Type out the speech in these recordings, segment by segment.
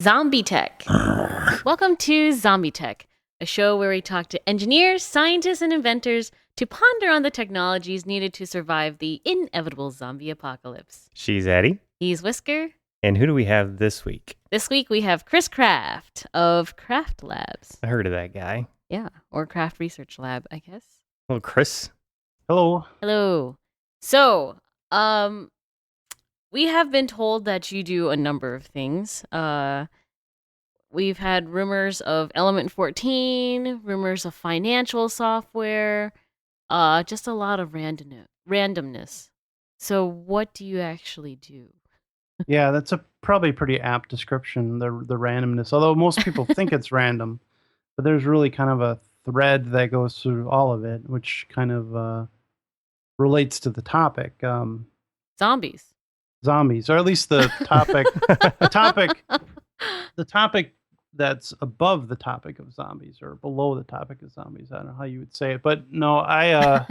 ZombieTech. Welcome to ZombieTech, a show where we talk to engineers, scientists, and inventors to ponder on the technologies needed to survive the inevitable zombie apocalypse. She's Eddie. He's Whisker. And who do we have this week? This week we have Chris Kraft of Kraft Labs. I heard of that guy. Yeah, or Kraft Research Lab, I guess. Hello, Chris. Hello. Hello. So, we have been told that you do a number of things. We've had rumors of Element 14, rumors of financial software, just a lot of randomness. So what do you actually do? Yeah, that's a probably pretty apt description, the randomness. Although most people think it's random, but there's really kind of a thread that goes through all of it, which kind of relates to the topic. Zombies, or at least the topic, the topic that's above the topic of zombies or below the topic of zombies. I don't know how you would say it, but no, I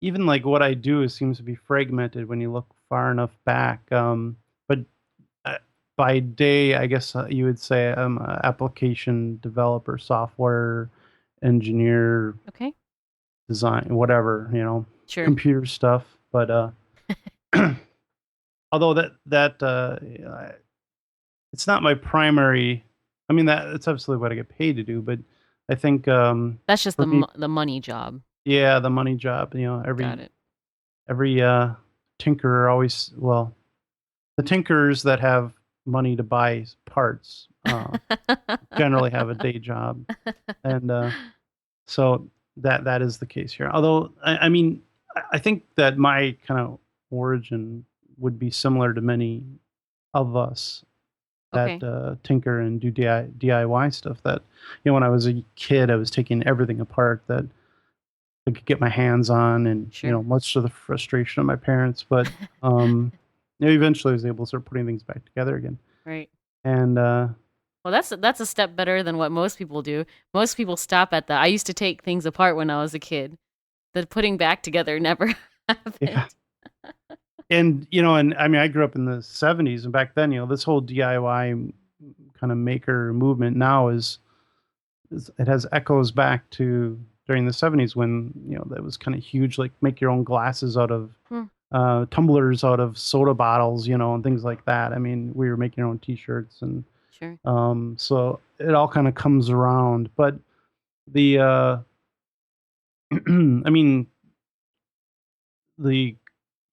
even like what I do seems to be fragmented when you look far enough back. But by day, I guess you would say I'm an application developer, software engineer, okay, design, whatever, sure, computer stuff. But although that it's not my primary. I mean, it's absolutely what I get paid to do, but I think that's just the money job. Yeah, the money job. Got it. Every tinkerer always, well, the tinkerers that have money to buy parts generally have a day job, and so that is the case here. Although I mean, I think that my kind of origin would be similar to many of us that tinker and do DIY stuff. That when I was a kid, I was taking everything apart that I could get my hands on, and sure, much to the frustration of my parents. But eventually, I was able to start putting things back together again. Right. And well, that's a step better than what most people do. Most people stop at I used to take things apart when I was a kid. The putting back together never happened. Yeah. And and I mean, I grew up in the 70s, and back then, this whole DIY kind of maker movement now it has echoes back to during the 70s when that was kind of huge, like make your own glasses out of tumblers out of soda bottles, and things like that. I mean, we were making our own T-shirts, and sure. So it all kind of comes around. But the I mean,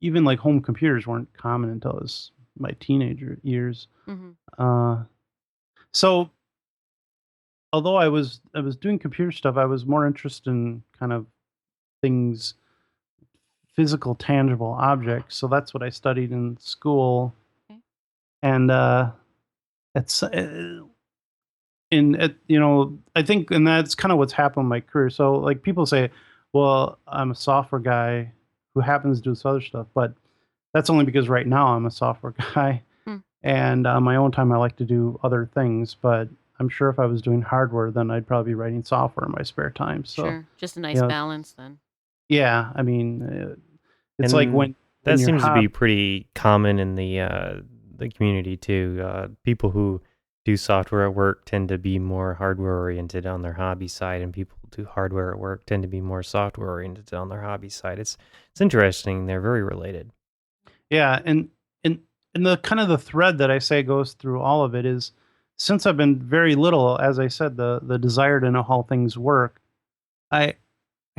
even like home computers weren't common until my teenager years. Mm-hmm. So although I was doing computer stuff, I was more interested in kind of things, physical, tangible objects. So that's what I studied in school. Okay. And it's I think, and that's kind of what's happened in my career. So like people say, well, I'm a software guy who happens to do this other stuff, but that's only because right now I'm a software guy, and on my own time I like to do other things. But I'm sure if I was doing hardware, then I'd probably be writing software in my spare time. So sure, just a nice balance then. Yeah, I mean, it's like when that seems to be pretty common in the community too. People who do software at work tend to be more hardware oriented on their hobby side, and people who do hardware at work tend to be more software oriented on their hobby side. It's interesting. They're very related. Yeah, and the kind of the thread that I say goes through all of it is, since I've been very little, as I said, the desire to know how things work, I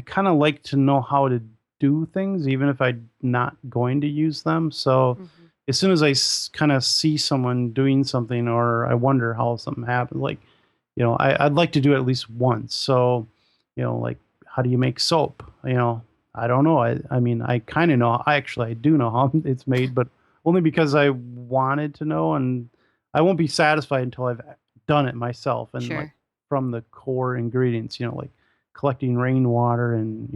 kind of like to know how to do things, even if I'm not going to use them. So as soon as I kind of see someone doing something, or I wonder how something happened, like, I'd like to do it at least once. So, like, how do you make soap? I don't know. I mean, I kind of know. I do know how it's made, but only because I wanted to know, and I won't be satisfied until I've done it myself, and sure, like from the core ingredients, like collecting rainwater and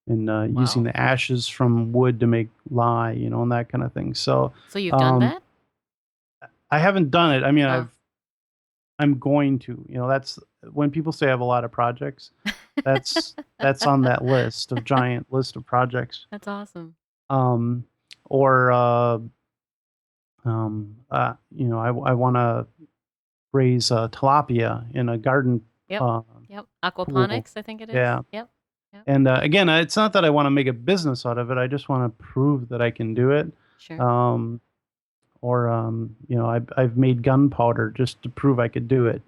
using the ashes from wood to make lye, and that kind of thing. So you've done that? I haven't done it. I mean, I'm going to. That's when people say I have a lot of projects. That's on that giant list of projects. That's awesome. or I want to raise tilapia in a garden Yep. uh, Yep. pool. Aquaponics, I think it is. Yeah. Yep. Yep. And again, it's not that I want to make a business out of it. I just want to prove that I can do it. Sure. Or I've made gunpowder just to prove I could do it.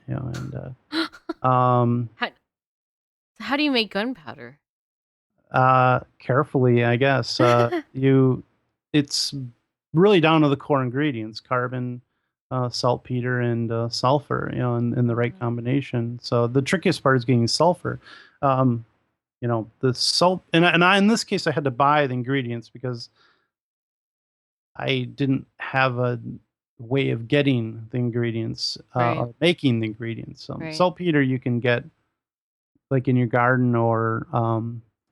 How do you make gunpowder? Carefully, I guess. It's really down to the core ingredients: carbon, saltpeter, and sulfur. In the right combination. So the trickiest part is getting sulfur. The salt, and in this case, I had to buy the ingredients because I didn't have a way of getting the ingredients Right. or making the ingredients. Right. Saltpeter you can get like in your garden, or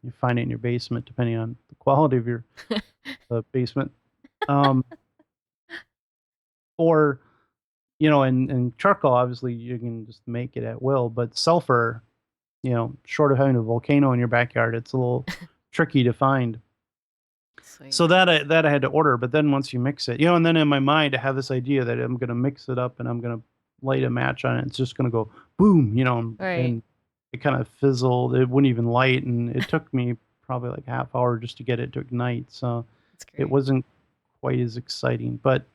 you find it in your basement, depending on the quality of your basement. Or and charcoal, obviously you can just make it at will, but sulfur, short of having a volcano in your backyard, it's a little tricky to find. Sweet. So that I had to order, but then once you mix it, and then in my mind I have this idea that I'm going to mix it up and I'm going to light a match on it. It's just going to go boom, Right. and it kind of fizzled. It wouldn't even light, and it took me probably like half hour just to get it to ignite. So That's great. it wasn't quite as exciting, but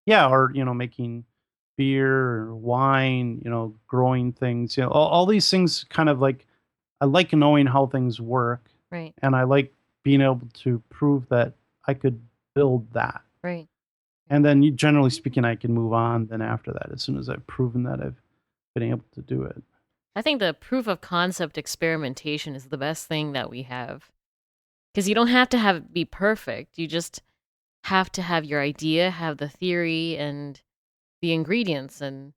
yeah, or making beer or wine, growing things, all these things kind of like, I like knowing how things work. Right. And I like being able to prove that I could build that. Right. And then generally speaking, I can move on then after that, as soon as I've proven that I've been able to do it. I think the proof of concept experimentation is the best thing that we have. Because you don't have to have it be perfect. You just have to have your idea, have the theory and the ingredients and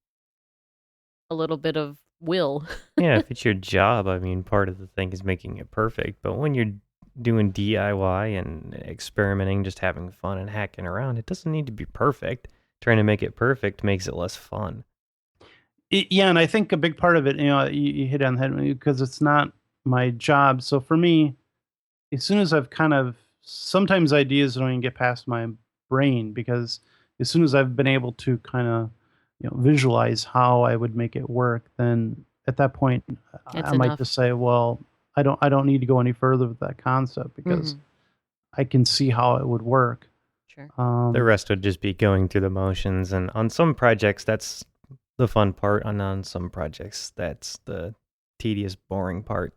a little bit of will. Yeah, if it's your job, I mean, part of the thing is making it perfect. But when you're doing DIY and experimenting, just having fun and hacking around, it doesn't need to be perfect. Trying to make it perfect makes it less fun. Yeah, and I think a big part of it, you hit on the head, because it's not my job. So for me, as soon as I've sometimes ideas don't even get past my brain, because as soon as I've been able to kind of visualize how I would make it work, then at that point I might just say, well, I don't need to go any further with that concept, because I can see how it would work. Sure. The rest would just be going through the motions, and on some projects that's the fun part, and on some projects that's the tedious, boring part.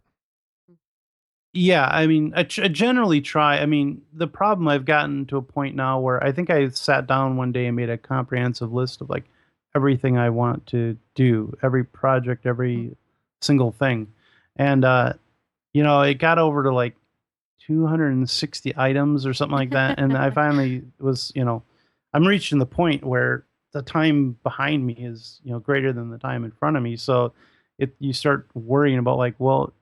Yeah, I mean, I generally try. I mean, the problem, I've gotten to a point now where I think I sat down one day and made a comprehensive list of like everything I want to do, every project, every single thing. And, it got over to like 260 items or something like that. And I finally was, I'm reaching the point where the time behind me is, greater than the time in front of me. So you start worrying about like, well,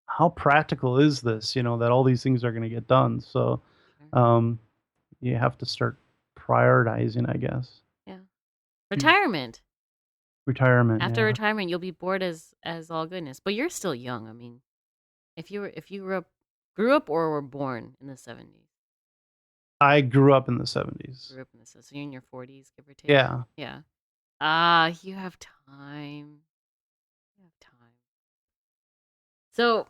how practical is this, that all these things are going to get done. So you have to start prioritizing, I guess. Yeah. Retirement. After Yeah. retirement, you'll be bored as all goodness. But you're still young. I mean, if you grew up or were born in the 70s. I grew up in the 70s. Grew up in the 70s. So you're in your 40s, give or take. Yeah. Yeah. You have time. You have time. So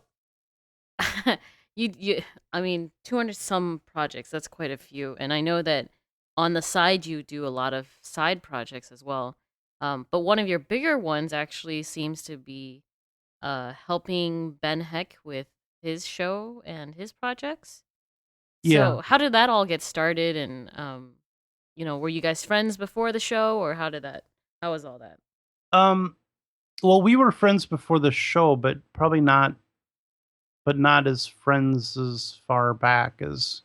I mean, 200 some projects, that's quite a few. And I know that on the side you do a lot of side projects as well. But one of your bigger ones actually seems to be helping Ben Heck with his show and his projects. Yeah. So how did that all get started? And were you guys friends before the show, or how was all that? Well, we were friends before the show, but probably not as friends as far back as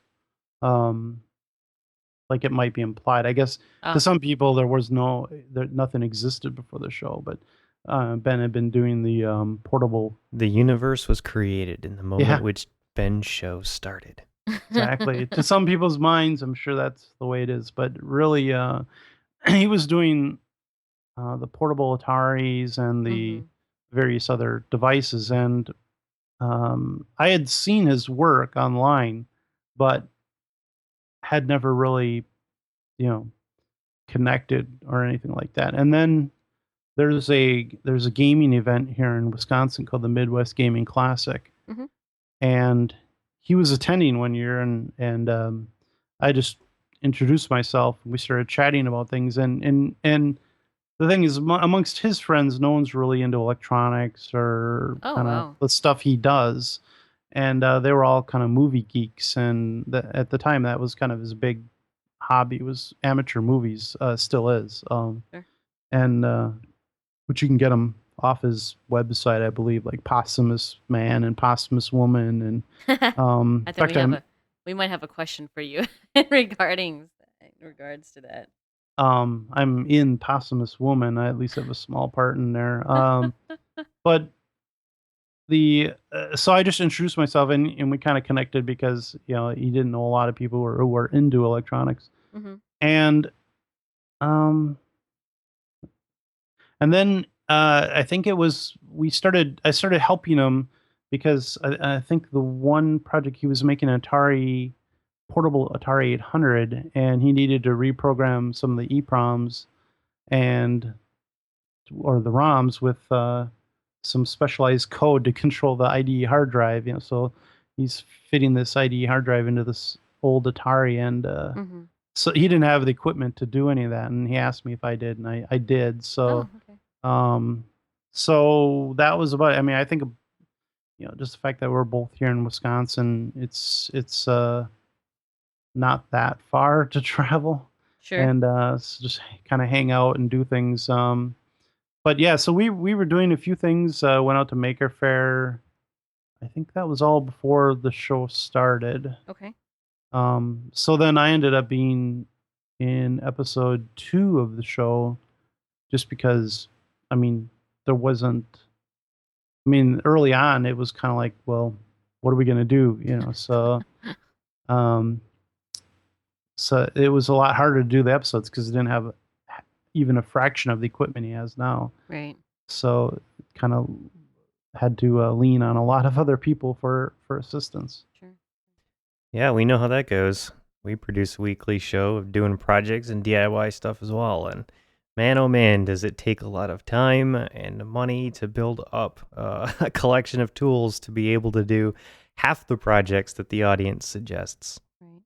like it might be implied. I guess to some people nothing existed before the show, but Ben had been doing the portable. The universe was created in the moment which Ben's show started. Exactly. To some people's minds, I'm sure that's the way it is, but really he was doing the portable Ataris and the various other devices, and I had seen his work online, but had never really, you know, connected or anything like that. And then there's a gaming event here in Wisconsin called the Midwest Gaming Classic, Mhm. and he was attending one year, and I just introduced myself. We started chatting about things, and the thing is, amongst his friends, no one's really into electronics or Oh, kind of wow. the stuff he does, and they were all kind of movie geeks, and at the time that was kind of his big hobby was amateur movies, still is, Sure. and which you can get them off his website, I believe, like Posthumous Man and Posthumous Woman, and I in think fact, we might have a question for you in regards to that. I'm in Posthumous Woman. I at least have a small part in there. But the so I just introduced myself, and we kind of connected because he didn't know a lot of people who were into electronics, Hmm. and um and then I think it was I started helping him because I think the one project he was making an portable Atari 800, and he needed to reprogram some of the EPROMs and or the ROMs with some specialized code to control the IDE hard drive. So he's fitting this IDE hard drive into this old Atari, and Hmm. so he didn't have the equipment to do any of that, and he asked me if I did, and I did. Oh, okay. Um, so that was about it. I mean, I think just the fact that we're both here in Wisconsin, it's not that far to travel, Sure. and just kind of hang out and do things. But yeah, so we were doing a few things. Went out to Maker Faire. I think that was all before the show started. Okay. So then I ended up being in episode 2 of the show, just because, I mean, there wasn't. I mean, early on, it was kind of like, well, what are we gonna do? Um, so it was a lot harder to do the episodes because it didn't have even a fraction of the equipment he has now. Right. So kind of had to lean on a lot of other people for assistance. Sure. Yeah, we know how that goes. We produce a weekly show of doing projects and DIY stuff as well. And man, oh man, does it take a lot of time and money to build up a collection of tools to be able to do half the projects that the audience suggests. Right.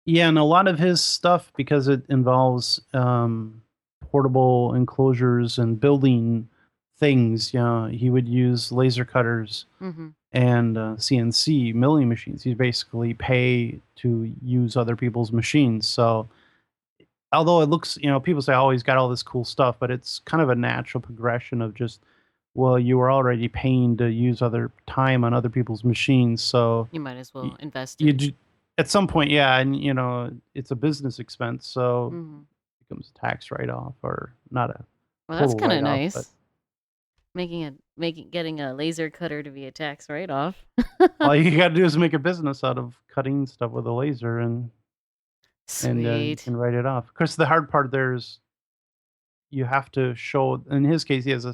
Yeah, and a lot of his stuff, because it involves portable enclosures and building things. He would use laser cutters Mm-hmm. and CNC milling machines. He'd basically pay to use other people's machines. So although it looks, people say, oh, he's got all this cool stuff, but it's kind of a natural progression of just, well, you were already paying to use other time on other people's machines. So You might as well invest you it. do, at some point, yeah, and it's a business expense, so Mm-hmm. it becomes a tax write-off, or not a Well, that's total kind of write-off, but nice. Getting a laser cutter to be a tax write-off. all you got to do is make a business out of cutting stuff with a laser, and you Sweet. can write it off. Of course, the hard part there is you have to show. In his case, he has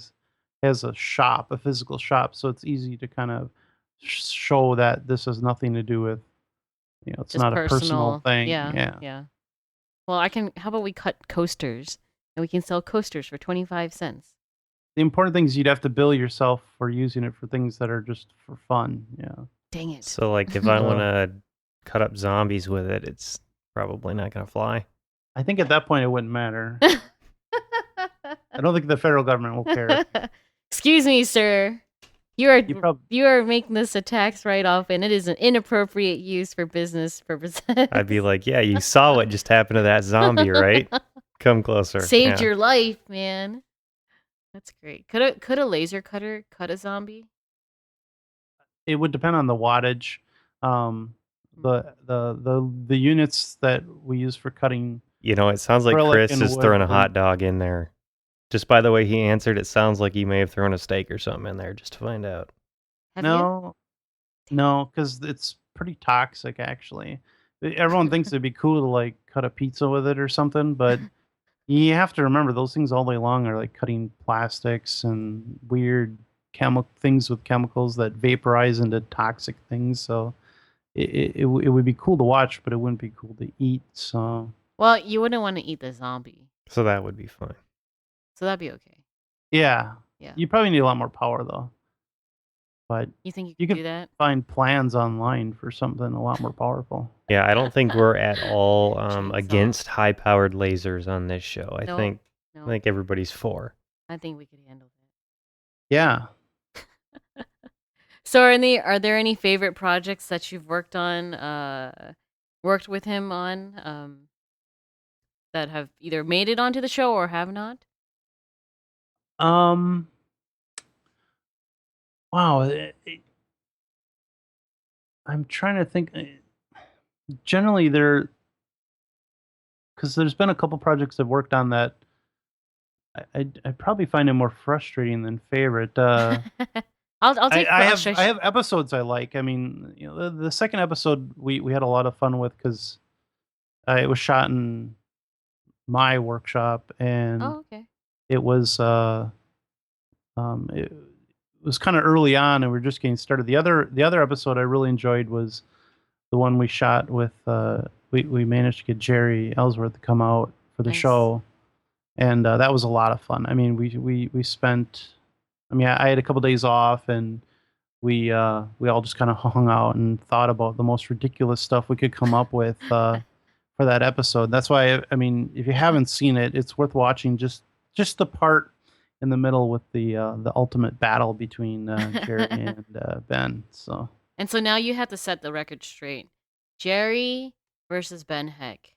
a shop, a physical shop, so it's easy to kind of show that this has nothing to do with, it's Just not a personal personal. thing. Yeah. Yeah. Yeah. Well, how about we cut coasters and we can sell coasters for 25 cents? The important thing is you'd have to bill yourself for using it for things that are just for fun. Yeah. Dang it. So, like, if I want to cut up zombies with it, it's probably not going to fly. I think at that point it wouldn't matter. I don't think the federal government will care. Excuse me, sir. You are making this a tax write-off, and it is an inappropriate use for business purposes. I'd be like, yeah, you saw what just happened to that zombie, right? Come closer. Saved your life, man. That's great. Could a laser cutter cut a zombie? It would depend on the wattage. The units that we use for cutting. It sounds like acrylic Chris and is wood throwing a and- hot dog in there. Just by the way he answered, it sounds like he may have thrown a steak or something in there just to find out. Have you? No, because it's pretty toxic, actually. Everyone thinks it'd be cool to like cut a pizza with it or something, but you have to remember those things all day long are like cutting plastics and weird things with chemicals that vaporize into toxic things. So it would be cool to watch, but it wouldn't be cool to eat. So Well, you wouldn't want to eat the zombie, So that would be fine. so that'd be okay. yeah, Yeah. you probably need a lot more power though. But You think you you could can do that? find plans online for something a lot more powerful. Yeah, I don't think we're at all Chainsaw. against high-powered lasers on this show. I No, think no. everybody's for. I think we could handle Yeah. that. So, are there any favorite projects that you've worked on, worked with him on, that have either made it onto the show or have not? Um. Wow. I'm trying to think. Generally, because there's been a couple projects I've worked on that I probably find it more frustrating than favorite. I'll take I frustration. have episodes I like. I mean, the second episode we had a lot of fun with because it was shot in my workshop and Oh, okay. it was it was kind of early on and we are just getting started. The other episode I really enjoyed was the one we shot with we managed to get Jerry Ellsworth to come out for the Nice. show, and that was a lot of fun. I mean, we spent. I mean, I had a couple days off, and we all just kind of hung out and thought about the most ridiculous stuff we could come up with for that episode. That's why I mean, if you haven't seen it, it's worth watching. Just the part in the middle with the ultimate battle between Jerry and Ben. So. And so now you have to set the record straight. Jerry versus Ben Heck.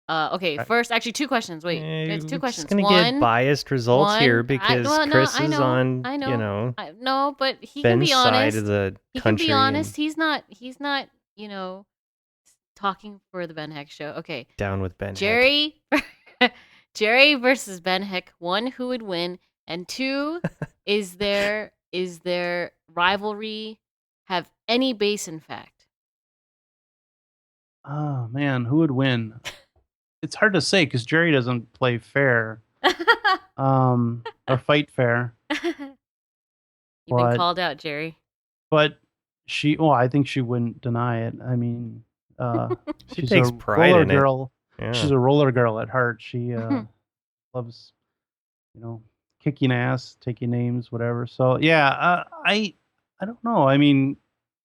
Okay, Right. first, actually, two questions. Wait, it's two questions. We're just gonna get biased results here because Chris is on, I know. you know, no, but he Ben's can be honest. side of the He country. can be honest. He's not, you know, talking for the Ben Heck show. Okay. Down with Ben Heck. Jerry versus Ben Heck. One, who would win? And two, is their rivalry have any base in fact? Oh man, who would win? It's hard to say because Jerry doesn't play fair, or fight fair. You've been called out, Jerry. But I think she wouldn't deny it. I mean, she she's takes a pride roller in girl. it. She's a roller girl at heart. She loves, kicking ass, taking names, whatever. So yeah, I don't know. I mean,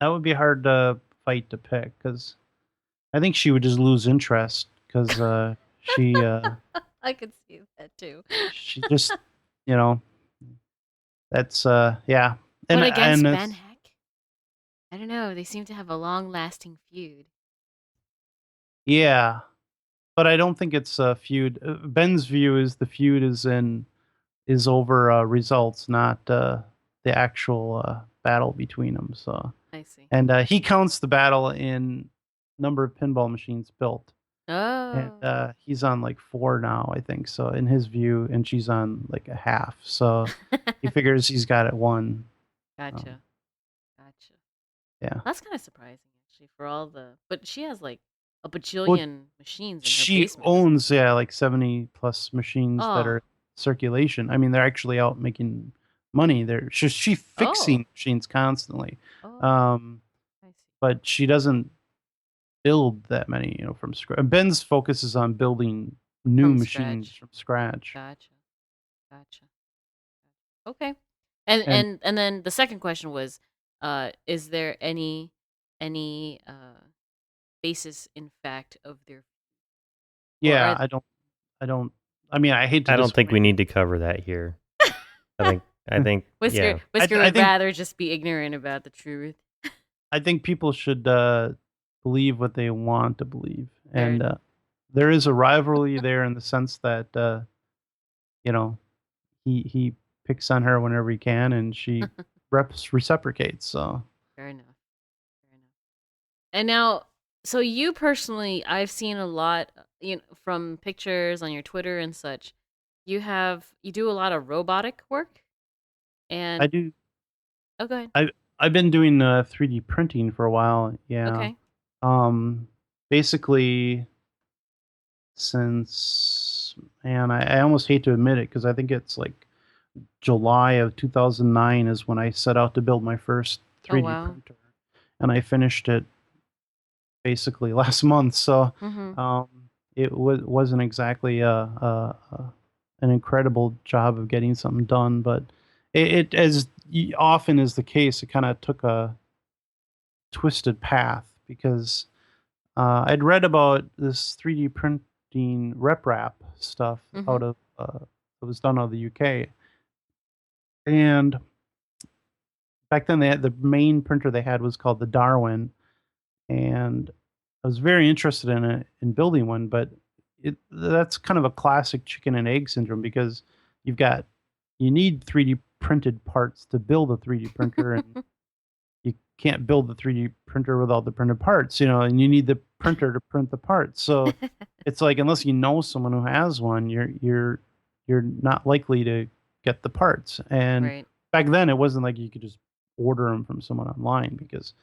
that would be hard to fight to pick because I think she would just lose interest because she. I could see that too. She just, that's yeah. But against Ben Heck, I don't know. They seem to have a long-lasting feud. Yeah, but I don't think it's a feud. Ben's view is the feud is over results, not the actual battle between them. So I see. And he counts the battle in number of pinball machines built. Oh. And he's on like 4 now, I think. So in his view, and she's on like a half. So he figures he's got it won. Gotcha. Yeah. That's kind of surprising, actually, for all the. But she has like a bajillion machines in her basement. She owns like 70 plus machines that are in circulation. I mean, they're actually out making money. She's fixing machines constantly. I see. But she doesn't build that many, from scratch. Ben's focus is on building new machines from scratch. Gotcha. Okay. And then the second question was, is there any basis in fact of their? Yeah, I don't. I mean, I hate to. I don't think we need to cover that here. I think. Whisker would rather just be ignorant about the truth. I think people should believe what they want to believe, and there is a rivalry there in the sense that he picks on her whenever he can, and she reciprocates. So fair enough. And now, so you personally, I've seen a lot, from pictures on your Twitter and such. You do a lot of robotic work, and I do. Oh, go ahead. I've been doing 3D printing for a while. Yeah. Okay. Basically, since I almost hate to admit it because I think it's like July of 2009 is when I set out to build my first 3D printer, and I finished it basically last month. So Mm-hmm. um, it wasn't exactly an incredible job of getting something done, but it as often is the case, it kind of took a twisted path because I'd read about this 3D printing RepRap stuff Mm-hmm. out of it was done out of the UK, and back then they had the main printer they had was called the Darwin, and I was very interested in it in building one, but that's kind of a classic chicken and egg syndrome because you've got you need 3D printed parts to build a 3D printer, and you can't build the 3D printer without the printed parts, and you need the printer to print the parts. So it's like unless you know someone who has one, you're not likely to get the parts. And Right. back then, it wasn't like you could just order them from someone online because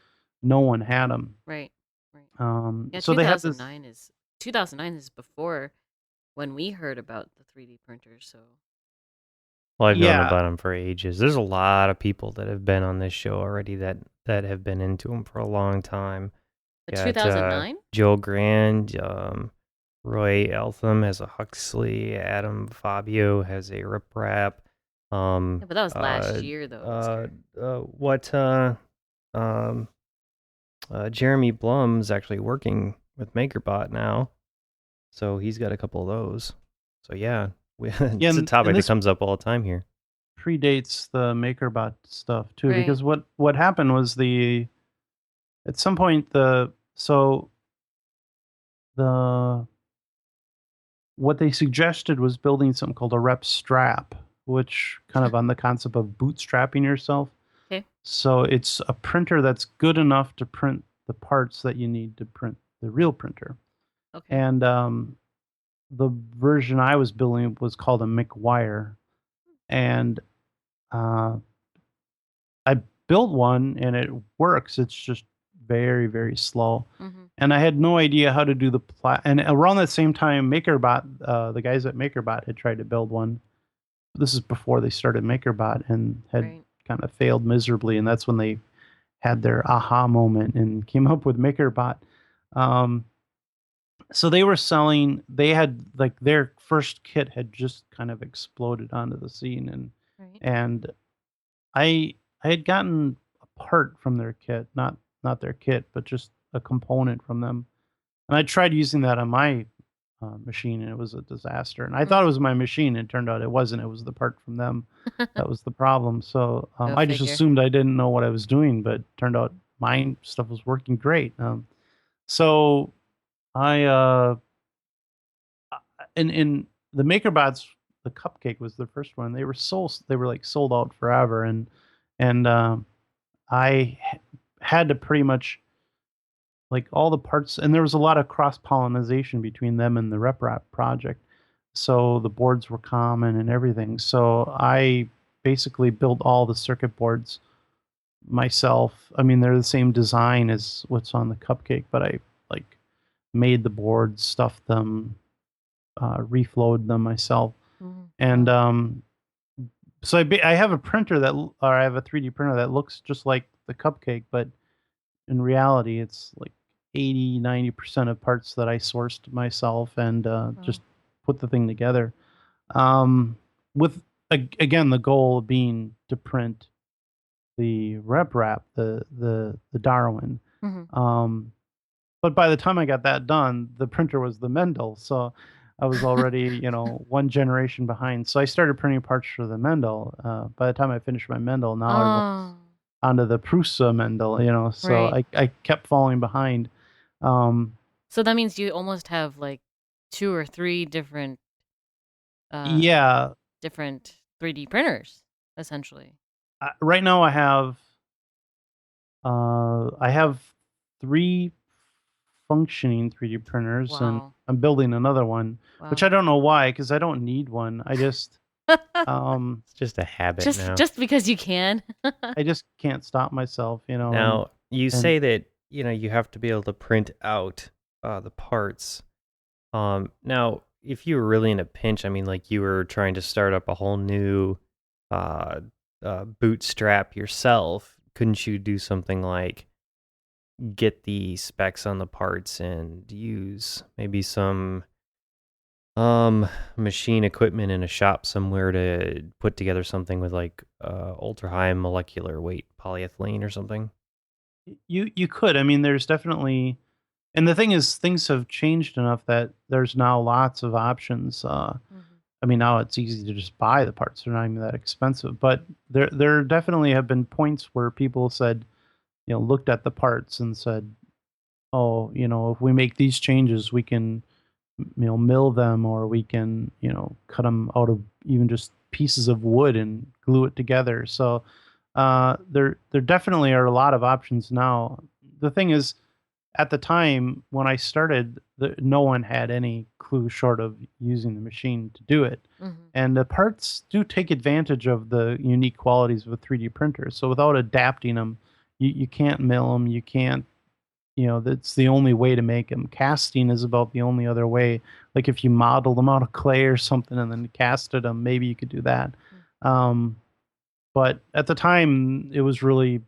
no one had them. Right. Right. Yeah, So they had this. 2009 is before when we heard about the 3D printers, so Well, I've known Yeah, about them for ages. There's a lot of people that have been on this show already that have been into them for a long time. the Got 2009? Joe Grand, Roy Eltham has a Huxley, Adam Fabio has a RipRap. Yeah, but that was last year though, Mister. What um Jeremy Blum's actually working with MakerBot now, so he's got a couple of those. So yeah, yeah, it's a and topic that this comes up all the time here. predates the MakerBot stuff too, Right. because what happened was at some point the what they suggested was building something called a rep strap, which kind of on the concept of bootstrapping yourself. Okay. So it's a printer that's good enough to print the parts that you need to print the real printer. Okay. And the version I was building was called a McWire, and uh, I built one and it works. It's just very, very slow. Mm-hmm. And I had no idea how to do and around that same time, MakerBot, the guys at MakerBot had tried to build one. This is before they started MakerBot and had Right. kind of failed miserably. And that's when they had their aha moment and came up with MakerBot. Um, so they had like their first kit had just kind of exploded onto the scene. Right. And I had gotten a part from their kit, not their kit, but just a component from them. And I tried using that on my machine, and it was a disaster. And I thought it was my machine, and it turned out it wasn't. It was the part from them that was the problem. So Go I just figure. assumed I didn't know what I was doing, but it turned out my stuff was working great. So I in the MakerBots, the cupcake was the first one. They were like sold out forever, and I had to pretty much like all the parts, and there was a lot of cross pollination between them and the RepRap project. So the boards were common and everything. So I basically built all the circuit boards myself. I mean, they're the same design as what's on the cupcake, but I like made the boards, stuffed them, reflowed them myself, Mm-hmm. and so I have a printer or I have a 3D printer that looks just like the cupcake, but in reality, it's like 80-90% of parts that I sourced myself and just put the thing together. With again the goal being to print the RepRap, the Darwin. Mm-hmm. But by the time I got that done, the printer was the Mendel, so I was already one generation behind. So I started printing parts for the Mendel. By the time I finished my Mendel, now I was Oh, onto the Prusa Mendel, so right. I kept falling behind. Um, So that means you almost have like two or three uh yeah, different 3D printers essentially. right now I have three functioning 3D printers, and Wow. I'm building another one, which I Wow. don't know why, because I don't need one. Um, It's just a habit just now. just because you can. I just can't stop myself, Now, you and say that, you have to be able to print out the parts. Now, if you were really in a pinch, I mean, like you were trying to start up a whole new uh, bootstrap yourself, couldn't you do something like get the specs on the parts and use maybe some machine equipment in a shop somewhere to put together something with like ultra high molecular weight polyethylene or something. You could. I mean, there's definitely, and the thing is, things have changed enough that there's now lots of options. Mhm. I mean, now it's easy to just buy the parts; they're not even that expensive. But there definitely have been points where people said, looked at the parts and said, "Oh, if we make these changes, we can, mill them, or we can, cut them out of even just pieces of wood and glue it together." So there definitely are a lot of options now. The thing is, at the time when I started, no one had any clue short of using the machine to do it. Mhm. And the parts do take advantage of the unique qualities of a 3D printer. So without adapting them, you can't mill them. You can't, that's the only way to make them. Casting is about the only other way. Like if you model them out of clay or something and then casted them, maybe you could do that. Mm. Um, but at the time, it was really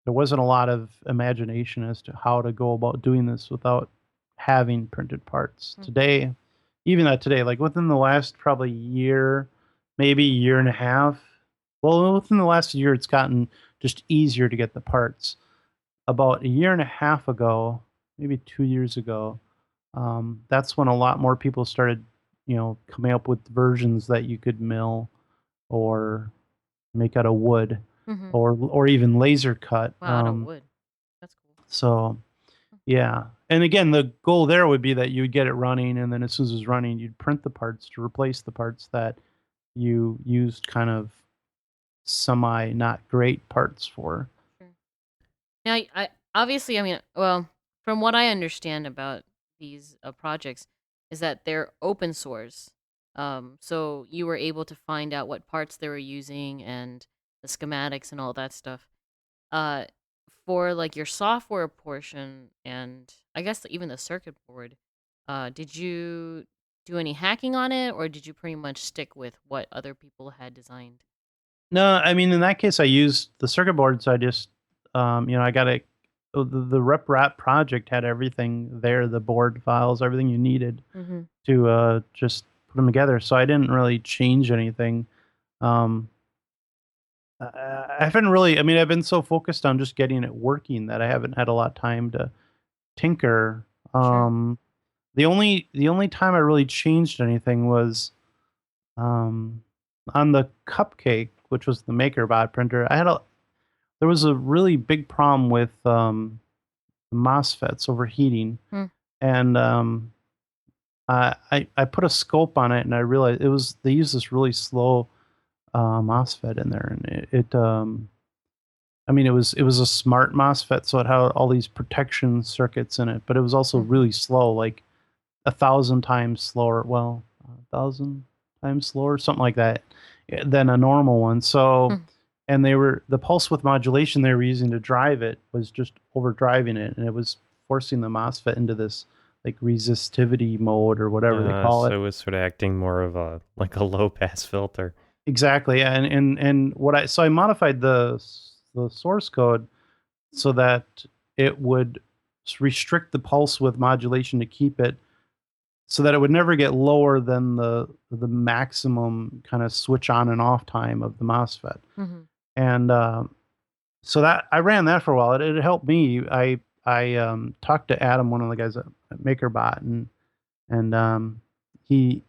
there wasn't a lot of imagination as to how to go about doing this without having printed parts. Mhm. Today, even that today, like within the last probably year, maybe year and a half, well, within the last year, it's gotten just easier to get the parts. About a year and a half ago, maybe 2 years ago, that's when a lot more people started, coming up with versions that you could mill or make out of wood Mhm. or even laser cut. Wow, out of wood. That's cool. So yeah. And again, the goal there would be that you would get it running, and then as soon as it's running, you'd print the parts to replace the parts that you used kind of semi not great parts for. Sure. Now, I obviously, I mean, well, from what I understand about these projects, is that they're open source. So you were able to find out what parts they were using and the schematics and all that stuff. Uh, for like your software portion and I guess even the circuit board, did you do any hacking on it, or did you pretty much stick with what other people had designed? No, I mean in that case, I used the circuit boards. I just, I got a the RepRap project had everything there, the board files, everything you needed Mm-hmm. to just put them together. So I didn't really change anything. Um, I haven't really. I mean, I've been so focused on just getting it working that I haven't had a lot of time to tinker. Sure. The only time I really changed anything was um, on the cupcake, which was the MakerBot printer. There was a really big problem with the MOSFETs overheating, Hmm. and I put a scope on it, and I realized they used this really slow MOSFET in there, and I mean, it was a smart MOSFET, so it had all these protection circuits in it, but it was also Mm-hmm. really slow, like 1,000 times slower. Well, 1,000 times slower, something like that, than a normal one. So, Hmm. and the pulse width modulation they were using to drive it was just overdriving it, and it was forcing the MOSFET into this like resistivity mode or whatever they call it. So it was sort of acting more of a like a low pass filter. Exactly, yeah. And I modified the source code so that it would restrict the pulse width modulation to keep it so that it would never get lower than the maximum kind of switch on and off time of the MOSFET. Mm-hmm. And so that I ran that for a while. It helped me. I talked to Adam, one of the guys at MakerBot, and he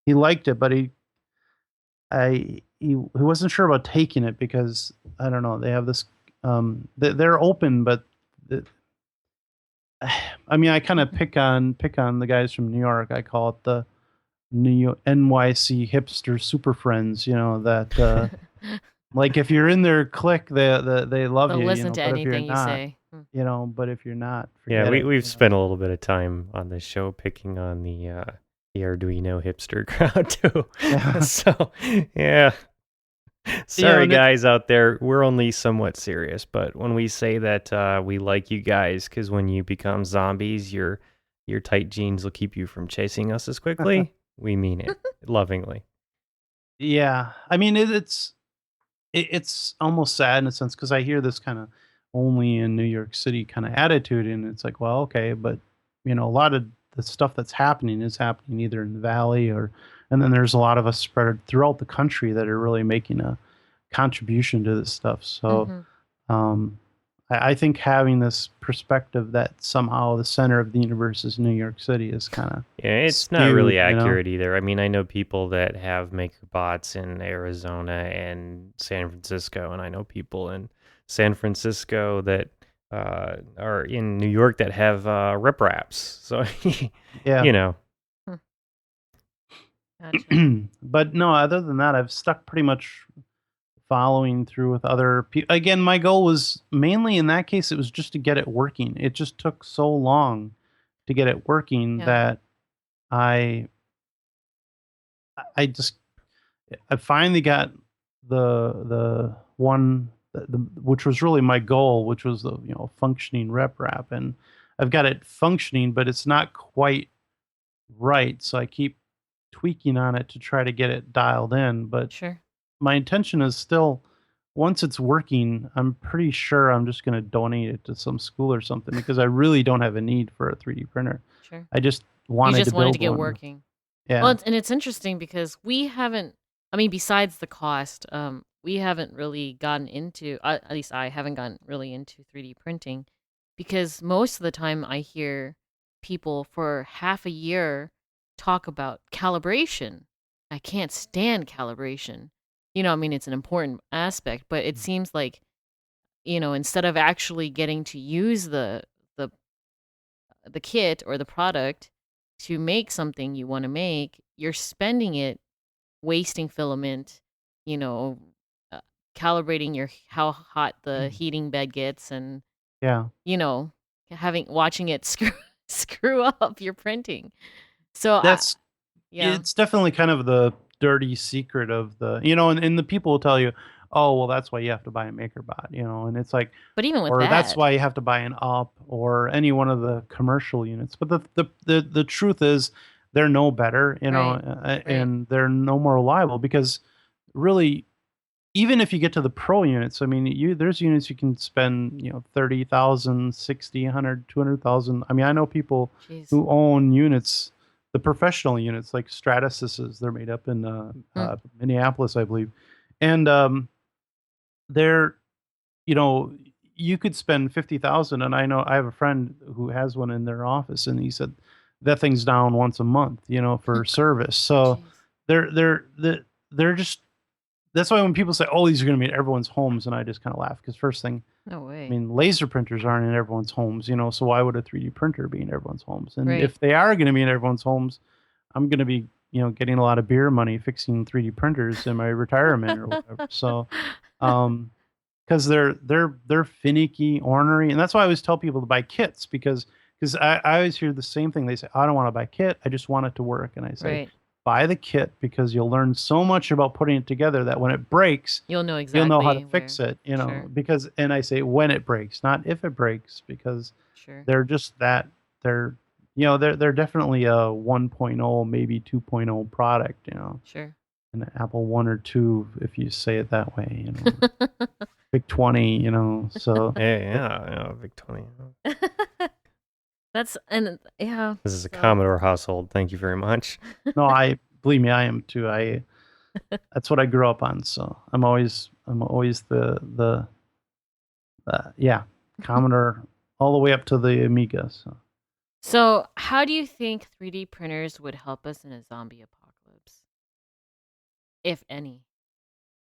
liked it, but he wasn't sure about taking it because I don't know. They have this. They're open, but the, I mean, I kind of pick on the guys from New York. I call it the New NYC hipster super friends. That like if you're in their clique, they love They'll you. listen to But if you're anything you not, say. Hmm. but if you're not, Yeah, forget it. we've spent a little bit of time on this show picking on the Arduino hipster crowd too. Yeah. So yeah. Sorry, guys out there. We're only somewhat serious, but when we say that we like you guys, because when you become zombies, your tight jeans will keep you from chasing us as quickly. We mean it lovingly. Yeah, I mean it's almost sad in a sense because I hear this kind of only in New York City kind of attitude. And it's like, well, okay, but a lot of the stuff that's happening is happening either in the valley and then there's a lot of us spread throughout the country that are really making a contribution to this stuff. So Mm-hmm. um, I think having this perspective that somehow the center of the universe is New York City is kind of Yeah, it's not skewed, really accurate either. I mean, I know people that have maker bots in Arizona and San Francisco, and I know people in San Francisco that are in New York that have RepRaps. So, Yeah. you know, Gotcha. But no, other than that, I've stuck pretty much following through with other people. Again, my goal was mainly in that case, it was just to get it working. It just took so long to get it working Yeah. that I just I finally got the one which was really my goal, which was the functioning RepRap, and I've got it functioning, but it's not quite right. So I keep tweaking on it to try to get it dialed in. But Sure. my intention is still, once it's working, I'm pretty sure I'm just going to donate it to some school or something because I really don't have a need for a 3D printer. Sure. I just You wanted just to wanted build to get one. working. Yeah. Well, and it's interesting because we haven't. I mean, besides the cost, we haven't really gotten into. At least I haven't gotten really into 3D printing, because most of the time I hear people for half a year talk about calibration. I can't stand calibration. I mean, it's an important aspect, but it seems like instead of actually getting to use the the kit or the product to make something you want to make, you're spending it wasting filament, you know, uh, calibrating your how hot the heating bed gets, and Yeah. watching it screw up your printing. So That's yeah, it's definitely kind of the dirty secret of and the people will tell you, oh, well, that's why you have to buy a MakerBot, and it's like, but even with or that's that, why you have to buy an up or any one of the commercial units. But the truth is they're no better, right, right, and they're no more reliable because really, even if you get to the pro units, I mean, there's units you can spend, 30,000, 60, 100, 200,000. I mean, I know people jeez, who own units, the professional units like Stratus's, they're made up in Minneapolis, I believe. And they're, you know, you could spend 50,000, and I know I have a friend who has one in their office, and he said that thing's down once a month, for service. So jeez, they're just, that's why when people say, "Oh, these are going to be in everyone's homes," and I just kind of laugh because first thing, no I way, mean, laser printers aren't in everyone's homes, so why would a 3D printer be in everyone's homes? And right, if they are going to be in everyone's homes, I'm going to be, getting a lot of beer money fixing 3D printers in my retirement or whatever. So, because they're finicky, ornery, and that's why I always tell people to buy kits because I always hear the same thing. They say, "I don't want to buy a kit. I just want it to work," and I say, right. buy the kit because you'll learn so much about putting it together that when it breaks, You'll know you'll know how to exactly fix where. it, Sure, because, and I say when it breaks, not if it breaks, because sure, they're just that, they're, they're definitely a 1.0, maybe 2.0 product, sure. an Apple 1 or 2, if you say it that way, Big 20, so yeah, Vic 20. That's and yeah. This is a So Commodore household. Thank you very much. no, I believe me, I am too. That's what I grew up on, so I'm always yeah, Commodore all the way up to the Amiga. So, how do you think 3D printers would help us in a zombie apocalypse, if any?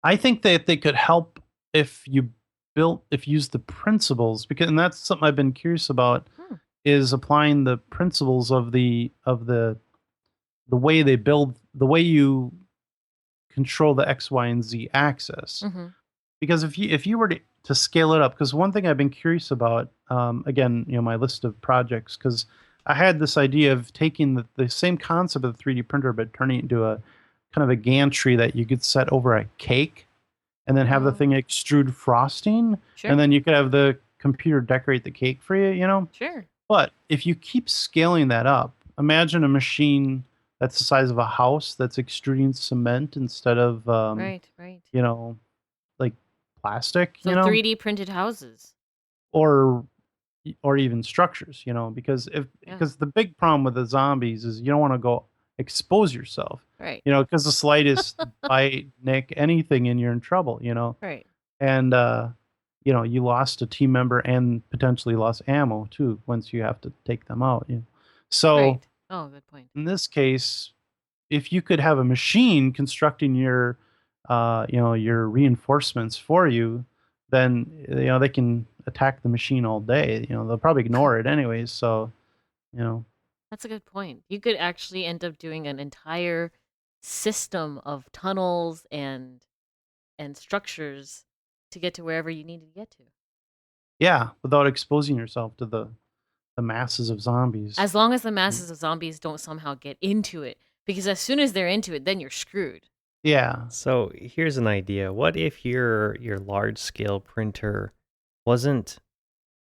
I think that they could help if if you use the principles, because, and that's something I've been curious about, Hmm. is applying the principles of the way they build, the way you control the X, Y, and Z axis. Mm-hmm. Because if you were to scale it up, because one thing I've been curious about, again, my list of projects, because I had this idea of taking the same concept of the 3D printer, but turning it into a kind of a gantry that you could set over a cake, and then have the thing extrude frosting, Sure. and then you could have the computer decorate the cake for you. Sure. But if you keep scaling that up, imagine a machine that's the size of a house that's extruding cement instead of Right. Right. like plastic, So 3D printed houses. or even structures, because Yeah. the big problem with the zombies is you don't want to go expose yourself, Right. because the slightest bite, nick, anything, and you're in trouble. Right. And you lost a team member and potentially lost ammo too once you have to take them out. So Right. Oh, good point. in this case, if you could have a machine constructing your reinforcements for you, then they can attack the machine all day. They'll probably ignore it anyways. So you know, That's a good point. You could actually end up doing an entire system of tunnels and structures to get to wherever you need to get to. yeah, without exposing yourself to the masses of zombies. As long as the masses of zombies don't somehow get into it, because as soon as they're into it, then you're screwed. Yeah, So here's an idea. What if your large scale printer wasn't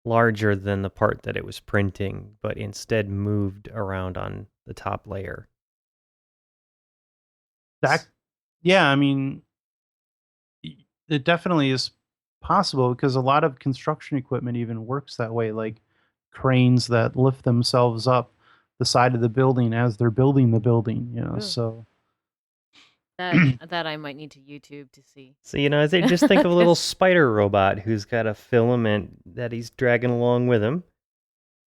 larger than the part that it was printing, but instead moved around on the top layer? that. Yeah, I mean, it definitely is possible because a lot of construction equipment even works that way, like cranes that lift themselves up the side of the building as they're building the building. Ooh, So that I might need to YouTube to see. So, they just think of a little spider robot who's got a filament that he's dragging along with him.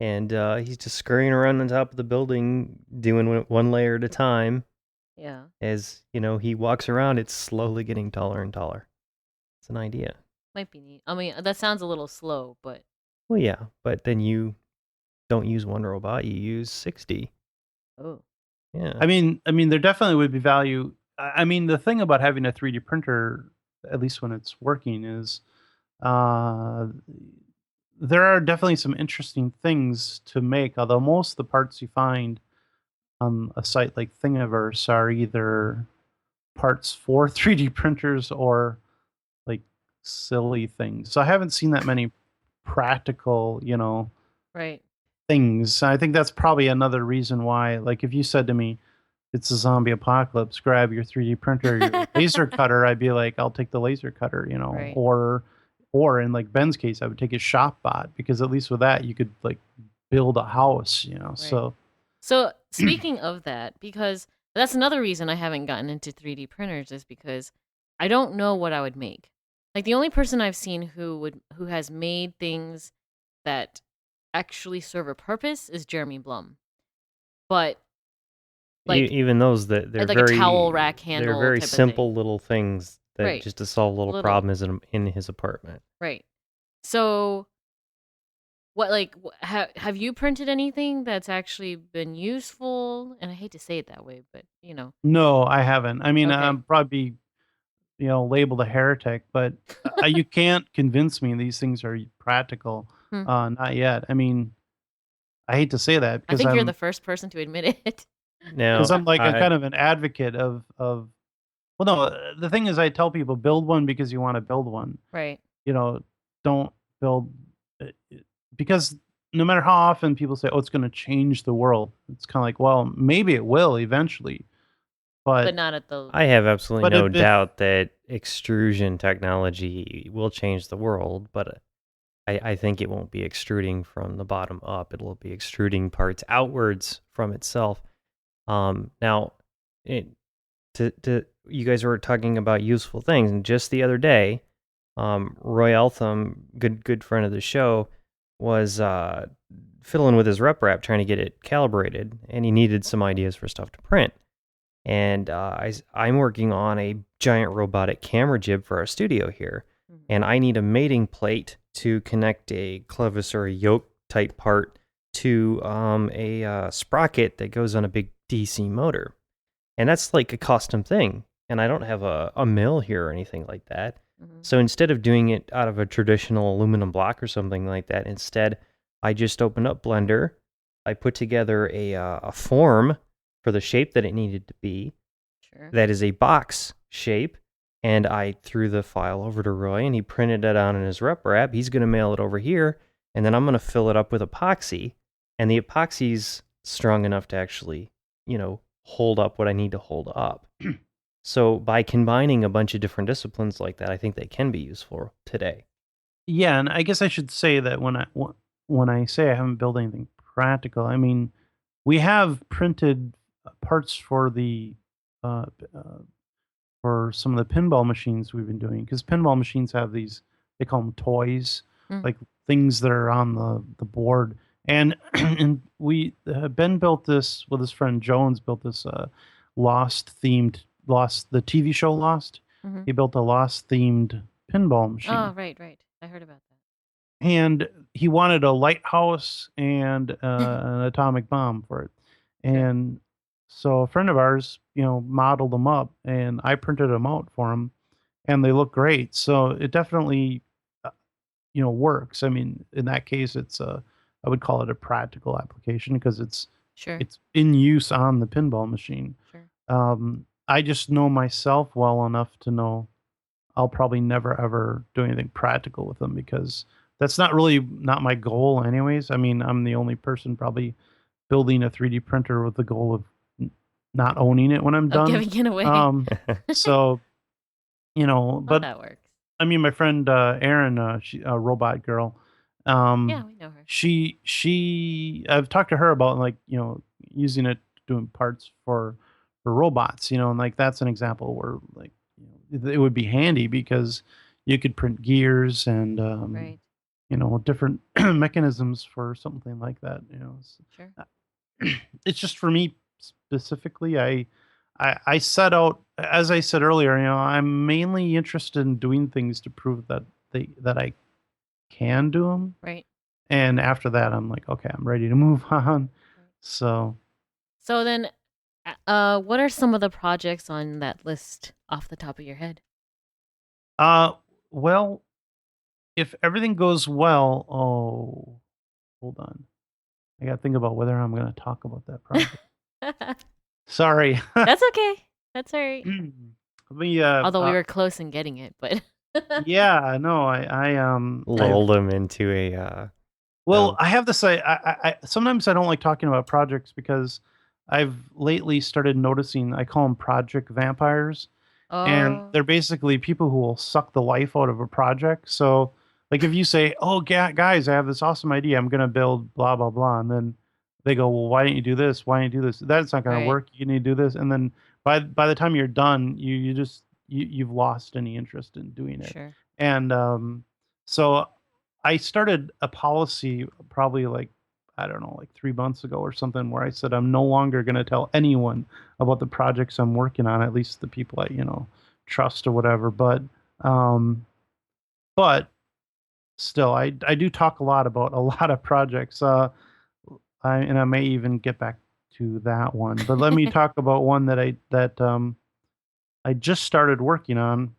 And he's just scurrying around on top of the building, doing one layer at a time. Yeah. As, he walks around, it's slowly getting taller and taller. It's an idea. Might be neat. I mean, that sounds a little slow, but Well, yeah, but then you don't use one robot, you use 60. oh, Yeah. I mean, there definitely would be value. I mean, the thing about having a 3D printer, at least when it's working, is uh, there are definitely some interesting things to make. Although most of the parts you find on a site like Thingiverse are either parts for 3D printers or like silly things. So I haven't seen that many practical, right. things. I think that's probably another reason why, like, if you said to me, it's a zombie apocalypse, grab your 3D printer, your laser cutter, I'd be like, I'll take the laser cutter. Right. Or in like Ben's case, I would take his shop bot because at least with that you could like build a house. Right. So speaking of that, because that's another reason I haven't gotten into 3D printers is because I don't know what I would make. Like the only person I've seen who has made things that actually serve a purpose is Jeremy Blum. But like even those that they're like very a towel rack handle, they're very type of simple thing. little things that Right. just to solve little problems in his apartment. Right. So what have you printed anything that's actually been useful? And I hate to say it that way, but No, I haven't. I mean, Okay. I'm probably labeled a heretic, but you can't convince me these things are practical. Not yet. I mean, I hate to say that I because think you're the first person to admit it. Now, I'm like a kind of an advocate of well, no, the thing is I tell people build one because you want to build one. Right. Don't build because no matter how often people say, "Oh, it's going to change the world," it's kind of like, well, maybe it will eventually, But not at the I have absolutely no if- doubt that extrusion technology will change the world, but I think it won't be extruding from the bottom up. It'll be extruding parts outwards from itself. Now, you guys were talking about useful things, and just the other day, Roy Eltham, good friend of the show, was fiddling with his RepRap trying to get it calibrated, and he needed some ideas for stuff to print. And I'm working on a giant robotic camera jib for our studio here, and I need a mating plate to connect a clevis or a yoke type part to a sprocket that goes on a big DC motor. And that's like a custom thing. And I don't have a mill here or anything like that. So instead of doing it out of a traditional aluminum block or something like that, instead I just opened up Blender. I put together a form for the shape that it needed to be. Sure. That is a box shape. And I threw the file over to Roy, and he printed it out in his RepRap. He's going to mail it over here, and then I'm going to fill it up with epoxy. And the epoxy's strong enough to actually, hold up what I need to hold up. So by combining a bunch of different disciplines like that, I think they can be useful today. Yeah, and I guess I should say that when I say I haven't built anything practical, I mean we have printed parts for the uh, uh, for some of the pinball machines we've been doing because pinball machines have these, they call them toys, Mm. like things that are on the board. And and we Ben built this with his friend Jones, built this Lost, the TV show Lost. Hmm. He built a Lost themed pinball Oh, machine, right, right. I heard about and he wanted a lighthouse and that. an atomic bomb for it. Sure. And so a friend of ours, modeled them up, and I printed them out for him, and they look great. So it definitely, uh, works. I mean, in that case, I would call it a practical application because Sure. it's in use on the pinball machine. Sure. I just know myself well enough to know I'll probably never ever do anything practical with them because that's not my goal anyways. I mean, I'm the only person probably building a 3D printer with the goal of not owning it when I'm Of done. giving it away. Um, so, Well, but that works. I mean, my friend Erin, she a robot girl. Yeah, Um, we know her. I've talked to her about like using it doing parts for robots, and like that's an example where like it would be handy because you could print gears and Right. different mechanisms for something like that. Sure. It's just for me specifically. I set out, as I said earlier. I'm mainly interested in doing things to prove that I can do them, Right. and after that, I'm like, okay, I'm ready to move on. Right. So, So then, what are some of the projects on that list off the top of your head? uh, well, if everything goes well, hold on, I got to think about whether I'm going to talk about that project. That's Sorry. okay. That's all right. Let me, Although we were close in getting it, but yeah, no, Lull them into a well, I have to say, sometimes I don't like talking about projects because I've lately started noticing I call them project vampires, and oh, they're basically people who will suck the life out of a project. So, like if you say, "Oh, guys, I have this awesome idea. I'm going to build blah blah blah," and then they go, "Well, why didn't you do this? Why didn't you do this? That's not going to right. work. You need to do this." And then by the time you're done, you've lost any interest in doing it. Sure. And so I started a policy probably like, I don't know, like 3 months ago or something, where I said I'm no longer going to tell anyone about the projects I'm working on, at least the people I trust or whatever. Um, but still, I do talk a lot about a lot of projects. And I may even get back to that one. But let me talk about one that I just started working on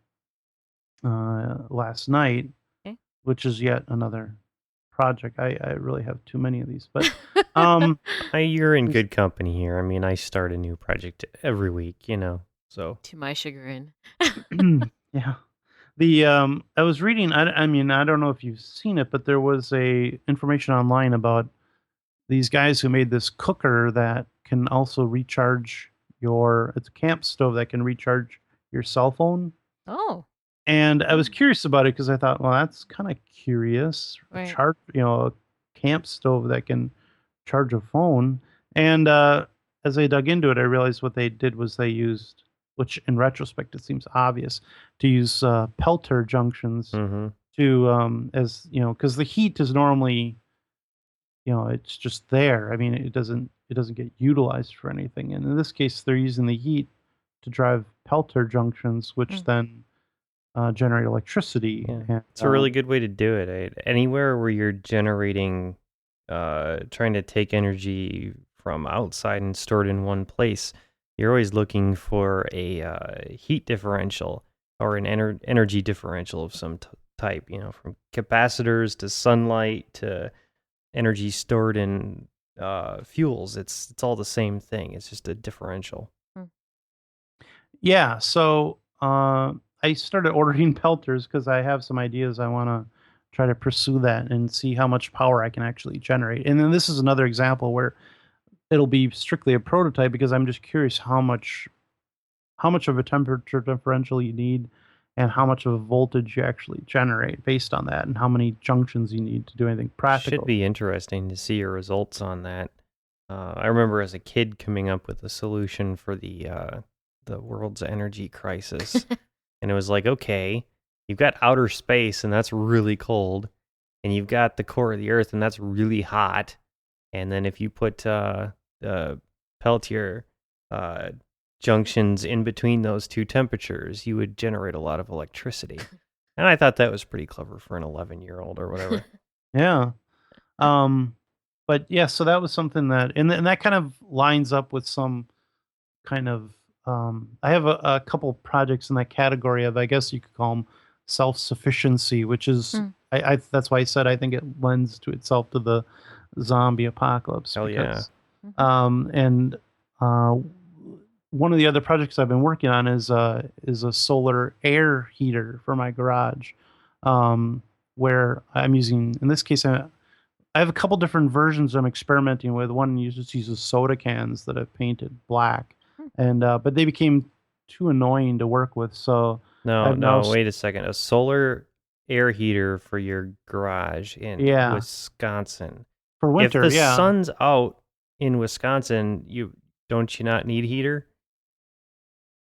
last night, Okay. which is yet another project. I really have too many of these, but um, you're in good company here. I mean, I start a new project every week, so. To my chagrin. yeah. The I was reading. I mean, I don't know if you've seen it, but there was a information online about these guys who made this cooker that can also recharge your. It's a camp stove that can recharge your cell phone. Oh, And I was curious about it because I thought, well, that's kind of curious. right. A camp stove that can charge a phone. And as I dug into it, I realized what they did was they used, which in retrospect it seems obvious, to use pelter junctions Mm-hmm. to as because the heat is normally it's just there. I mean, it doesn't get utilized for anything. And in this case, they're using the heat to drive pelter junctions, which Mm. then generate electricity. Yeah, And, it's a really good way to do it. Anywhere where you're generating, trying to take energy from outside and store it in one place, you're always looking for a heat differential or an energy differential of some type. From capacitors to sunlight to energy stored in fuels. It's all the same thing. It's just a differential. Mm. yeah, so I started ordering pelters because I have some ideas. I want to try to pursue that and see how much power I can actually generate. And then this is another example where it'll be strictly a prototype because I'm just curious how much of a temperature differential you need, and how much of a voltage you actually generate based on that, and how many junctions you need to do anything Should practical. be interesting to see your results on that. I remember as a kid coming up with a solution for the world's energy crisis, and it was like, okay, you've got outer space, and that's really cold, and you've got the core of the Earth, and that's really hot. And then if you put Peltier junctions in between those two temperatures, you would generate a lot of electricity. And I thought that was pretty clever for an 11-year-old or whatever. Yeah. But yeah, so that was something that, and that kind of lines up with some kind of, I have a couple projects in that category of, I guess you could call them self-sufficiency, which is, Hmm. that's why I said I think it lends to itself to the zombie apocalypse. Hell yeah. Because, and one of the other projects I've been working on is a solar air heater for my garage, where I'm using, in this case, I have a couple different versions I'm experimenting with. One uses soda cans that I've painted black, and but they became too annoying to work with. So No, wait a second. A solar air heater for your garage in Wisconsin. For winter, if the sun's out in Wisconsin, don't you not need heater?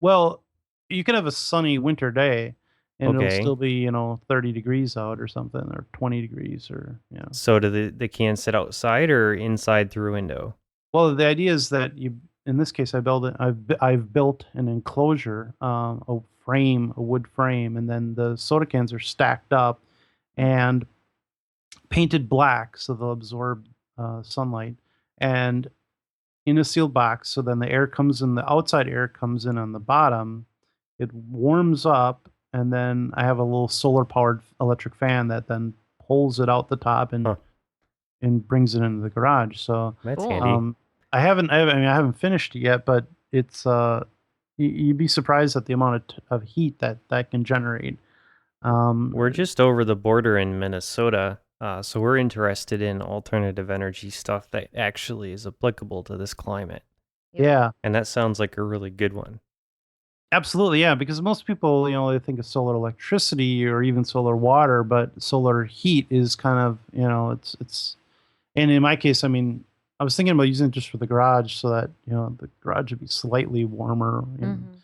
Well, you can have a sunny winter day, and Okay. it'll still be 30 degrees out or something, or 20 degrees, or So do the cans sit outside or inside through a window? Well, the idea is that in this case, I've built an enclosure, a wood frame, and then the soda cans are stacked up and painted black so they'll absorb sunlight, and in a sealed box. So then the outside air comes in on the bottom. It warms up, and then I have a little solar powered electric fan that then pulls it out the top and brings it into the garage. So that's handy. I haven't finished it yet, but it's you'd be surprised at the amount of heat that can generate. We're just over the border in Minnesota, so we're interested in alternative energy stuff that actually is applicable to this climate. Yeah. And that sounds like a really good one. Absolutely, yeah, because most people, they think of solar electricity or even solar water, but solar heat is kind of, it's and in my case, I mean, I was thinking about using it just for the garage so that, the garage would be slightly warmer. And,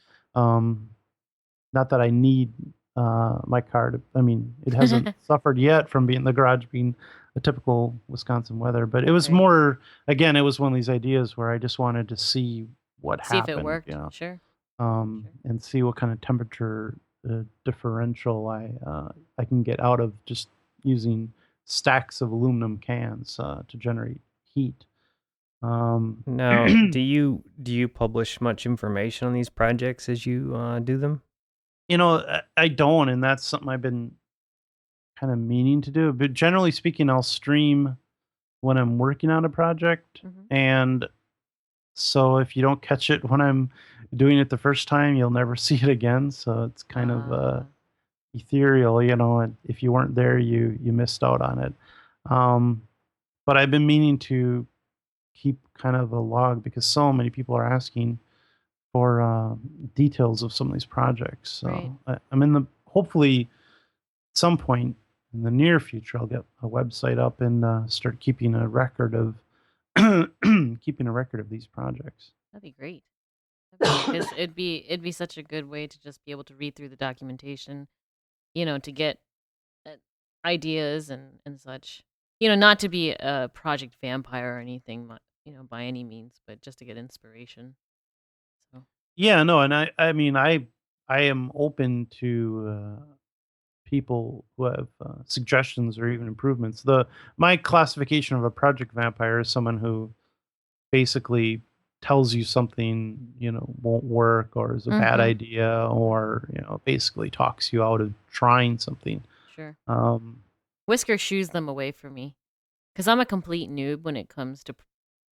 not that I need my car to, I mean, it hasn't suffered yet from the garage being a typical Wisconsin weather, but it was more, again, it was one of these ideas where I just wanted to see what happened. See if it worked, sure. And see what kind of temperature differential I can get out of just using stacks of aluminum cans to generate heat. Now, do you publish much information on these projects as you do them? I don't, and that's something I've been kind of meaning to do. But generally speaking, I'll stream when I'm working on a project, and so if you don't catch it when I'm doing it the first time, you'll never see it again. So it's kind of ethereal, and if you weren't there, you missed out on it. But I've been meaning to keep kind of a log because so many people are asking for details of some of these projects. So I'm hopefully at some point in the near future, I'll get a website up and start keeping a record of these projects. That'd be great. Because it'd be such a good way to just be able to read through the documentation, to get ideas and such. Not to be a project vampire or anything, by any means, but just to get inspiration. So. Yeah, no, and I mean, I am open to people who have suggestions or even improvements. My classification of a project vampire is someone who basically tells you something won't work or is a bad idea, or basically talks you out of trying something. Sure. Whisker shoos them away from me because I'm a complete noob when it comes to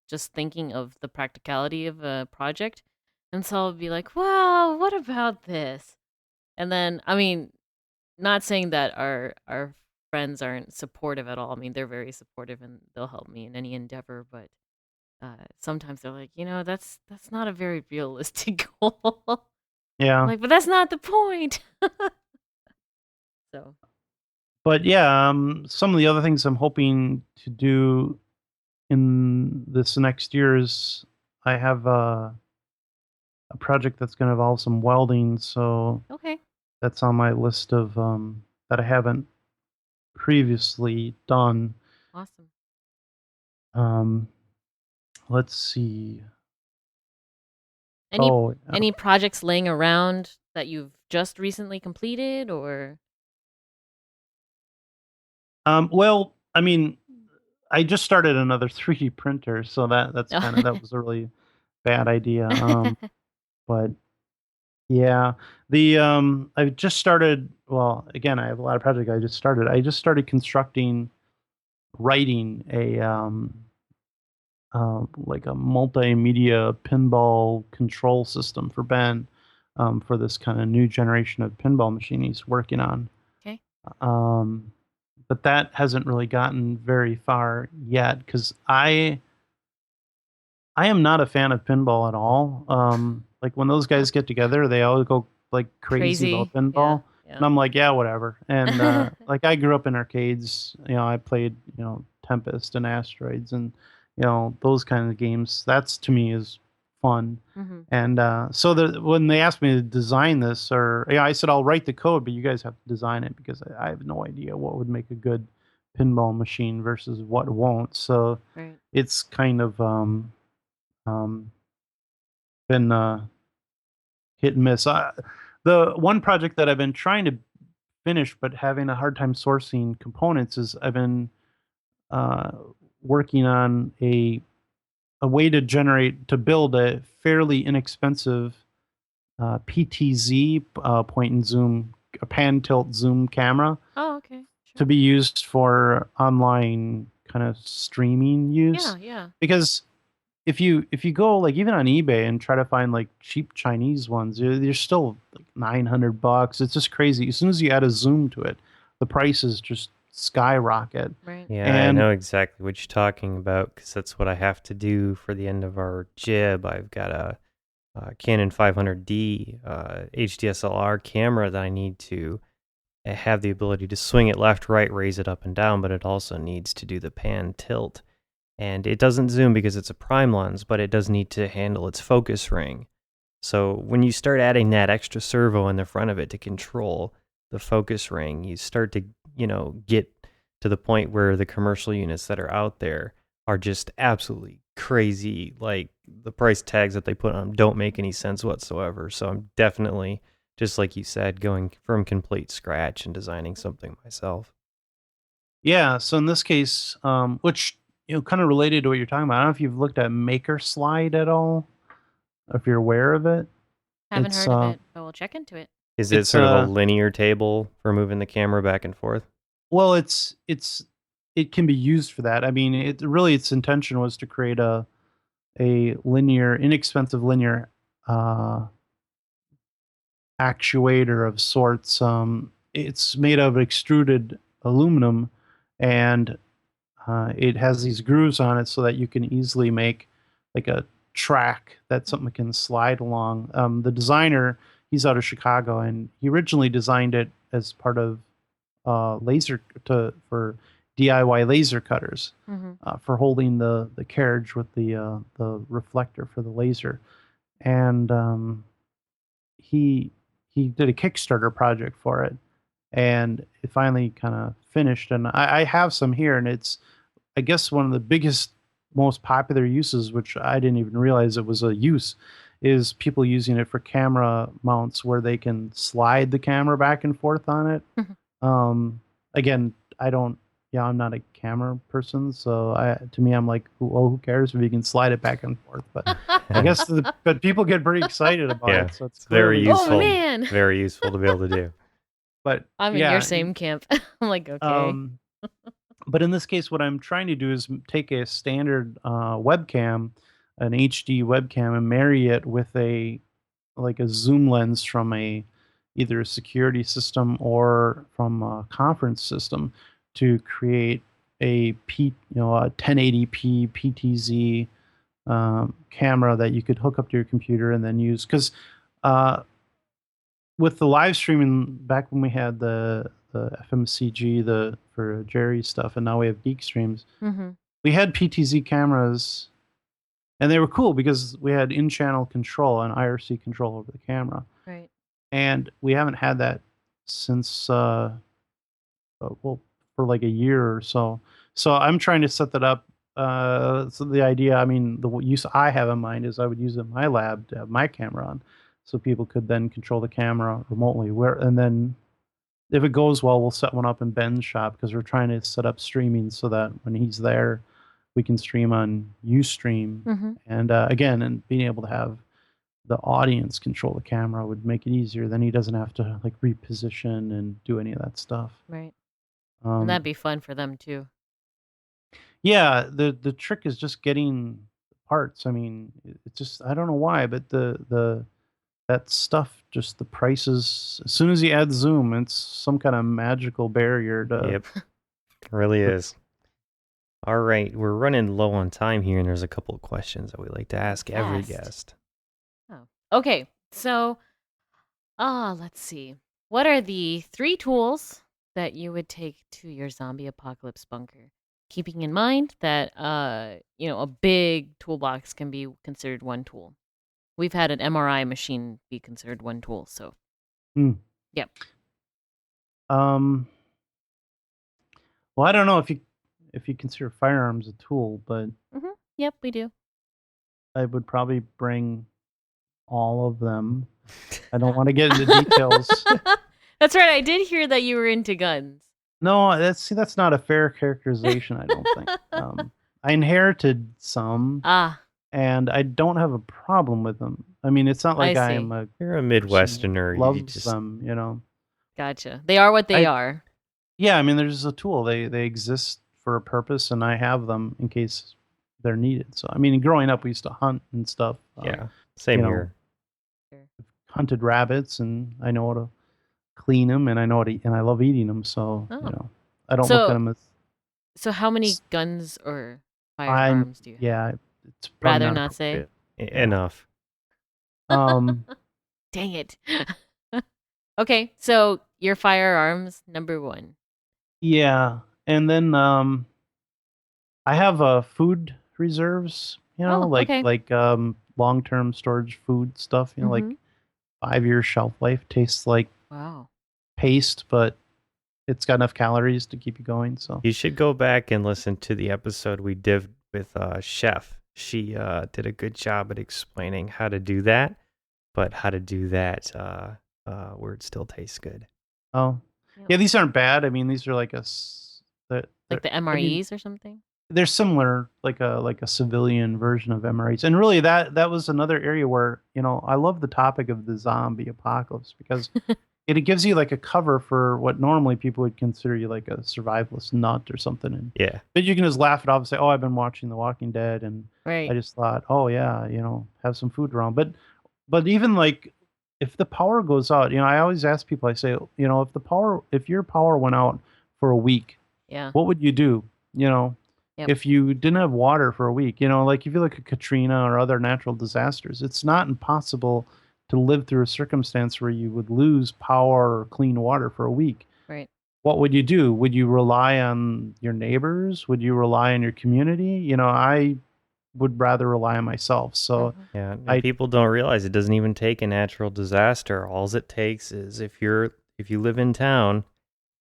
just thinking of the practicality of a project, and so I'll be like, "Well, what about this?" And then, I mean, not saying that our friends aren't supportive at all. I mean, they're very supportive and they'll help me in any endeavor, but sometimes they're like, that's not a very realistic goal. Yeah. I'm like, but that's not the point. So But yeah, some of the other things I'm hoping to do in this next year is I have a project that's going to involve some welding, so okay, that's on my list of that I haven't previously done. awesome. Um, let's see. Any Oh, any projects laying around that you've just recently completed, or well, I mean, I just started another 3D printer, so that's no? kind of that was a really bad idea. But yeah, the I just started. Well, again, I have a lot of projects I just started. I just started constructing, writing a like a multimedia pinball control system for Ben, for this kind of new generation of pinball machine he's working on. Okay. Um, but that hasn't really gotten very far yet because I am not a fan of pinball at all. Like when those guys get together, they always go like crazy about Crazy. Yeah. pinball, Yeah. and I'm like, yeah, whatever. And like I grew up in arcades. I played Tempest and Asteroids and those kind of games. That's to me is fun. hmm And so when they asked me to design this, or I said I'll write the code, but you guys have to design it because I have no idea what would make a good pinball machine versus what won't. So Right. it's kind of um, been hit and miss. The one project that I've been trying to finish but having a hard time sourcing components is I've been uh, working on a way to build a fairly inexpensive PTZ, point and zoom, a pan tilt zoom camera Oh, okay. to Sure. be used for online kind of streaming use, Yeah. Yeah. because if you go like even on eBay and try to find like cheap Chinese ones, they're still like $900. It's just crazy. As soon as you add a zoom to it, the prices just skyrocket. Right. Yeah, I And know exactly what you're talking about because that's what I have to do for the end of our jib. I've got a Canon 500D HDSLR camera that I need to have the ability to swing it left, right, raise it up and down, but it also needs to do the pan tilt. And it doesn't zoom because it's a prime lens, but it does need to handle its focus ring. So when you start adding that extra servo in the front of it to control the focus ring, you start to, get to the point where the commercial units that are out there are just absolutely crazy. Like the price tags that they put on them don't make any sense whatsoever. So I'm definitely, just like you said, going from complete scratch and designing something myself. yeah, so in this case, which kind of related to what you're talking about. I don't know if you've looked at Maker Slide at all, or if you're aware of it. Haven't It's heard of it, but we'll check into it. Is it it's sort of a linear table for moving the camera back and forth? well, it can be used for that. I mean, its intention was to create a linear, inexpensive linear uh, actuator of sorts. It's made of extruded aluminum, and it has these grooves on it so that you can easily make like a track that something can slide along. The designer, he's out of Chicago, and he originally designed it as part of laser for DIY laser cutters, hmm for holding the carriage with the reflector for the laser. And he did a Kickstarter project for it, and it finally kind of finished. And I have some here, and it's, I guess, one of the biggest, most popular uses, which I didn't even realize it was a use, is people using it for camera mounts where they can slide the camera back and forth on it. Um, again, I don't. Yeah, I'm not a camera person, so to me, I'm like, well, who cares if you can slide it back and forth? But I guess, but people get pretty excited about Yeah, it, so it's it's very clearly. Oh useful. man, Very useful to be able to do. But I'm in your yeah, same camp. I'm like, okay. um, but in this case, what I'm trying to do is take a standard webcam, an HD webcam, and marry it with a zoom lens from either a security system or from a conference system to create a 1080p PTZ camera that you could hook up to your computer and then use. Because uh, with the live streaming back when we had FMCG for Jerry's stuff, and now we have Geek Streams. Mm-hmm. We had PTZ cameras, and they were cool because we had in-channel control and IRC control over the camera. Right. And we haven't had that since well, for like a year or so. So I'm trying to set that up. So the idea, I mean, the use I have in mind is I would use it in my lab to have my camera on, so people could then control the camera remotely. And then if it goes well, we'll set one up in Ben's shop because we're trying to set up streaming so that when he's there, we can stream on Ustream. Mm-hmm. And again, and being able to have the audience control the camera would make it easier. Then he doesn't have to like reposition and do any of that stuff. Right. And that'd be fun for them too. Yeah, the trick is just getting parts. I mean, it's just I don't know why, but that stuff, just the prices. As soon as you add Zoom, it's some kind of magical barrier to. Yep, really is. All right, we're running low on time here, and there's a couple of questions that we like to ask every guest. Oh, okay. So, let's see. What are the 3 tools that you would take to your zombie apocalypse bunker? Keeping in mind that, a big toolbox can be considered one tool. We've had an MRI machine be considered one tool, so. Yep. Well, I don't know if you consider firearms a tool, but Yep, we do. I would probably bring all of them. I don't want to get into details. That's right. I did hear that you were into guns. No, that's not a fair characterization, I don't think. I inherited some, and I don't have a problem with them. I mean, it's not like You're a Midwesterner. Loves them, you know. Gotcha. They are what they are. Yeah, I mean, there's a tool. They exist for a purpose, and I have them in case they're needed. So, I mean, growing up, we used to hunt and stuff. Yeah, same here. Hunted rabbits, and I know how to clean them, and I know how to, and I love eating them. So, I don't look at them as. So, how many guns or firearms do you have? Yeah, it's rather not say. Enough. Dang it. Okay, so your firearms, number 1. Yeah, and then I have food reserves. You know, like long-term storage food stuff. You know, like 5-year shelf life. Tastes like paste, but it's got enough calories to keep you going. So you should go back and listen to the episode we did with Chef. She did a good job at explaining how to do that, but how to do that where it still tastes good. Oh, yeah, these aren't bad. I mean, these are like like the MREs or something. They're similar, like a civilian version of MREs. And really, that was another area where I love the topic of the zombie apocalypse because it gives you like a cover for what normally people would consider you like a survivalist nut or something. And but you can just laugh it off and say, "Oh, I've been watching The Walking Dead, and I just thought, oh yeah, have some food around." But even like if the power goes out, I always ask people. I say, if your power went out for a week, what would you do? If you didn't have water for a week, like if you look at Katrina or other natural disasters, it's not impossible to live through a circumstance where you would lose power or clean water for a week. Right. What would you do? Would you rely on your neighbors? Would you rely on your community? I would rather rely on myself. So people don't realize it doesn't even take a natural disaster. All it takes is if you live in town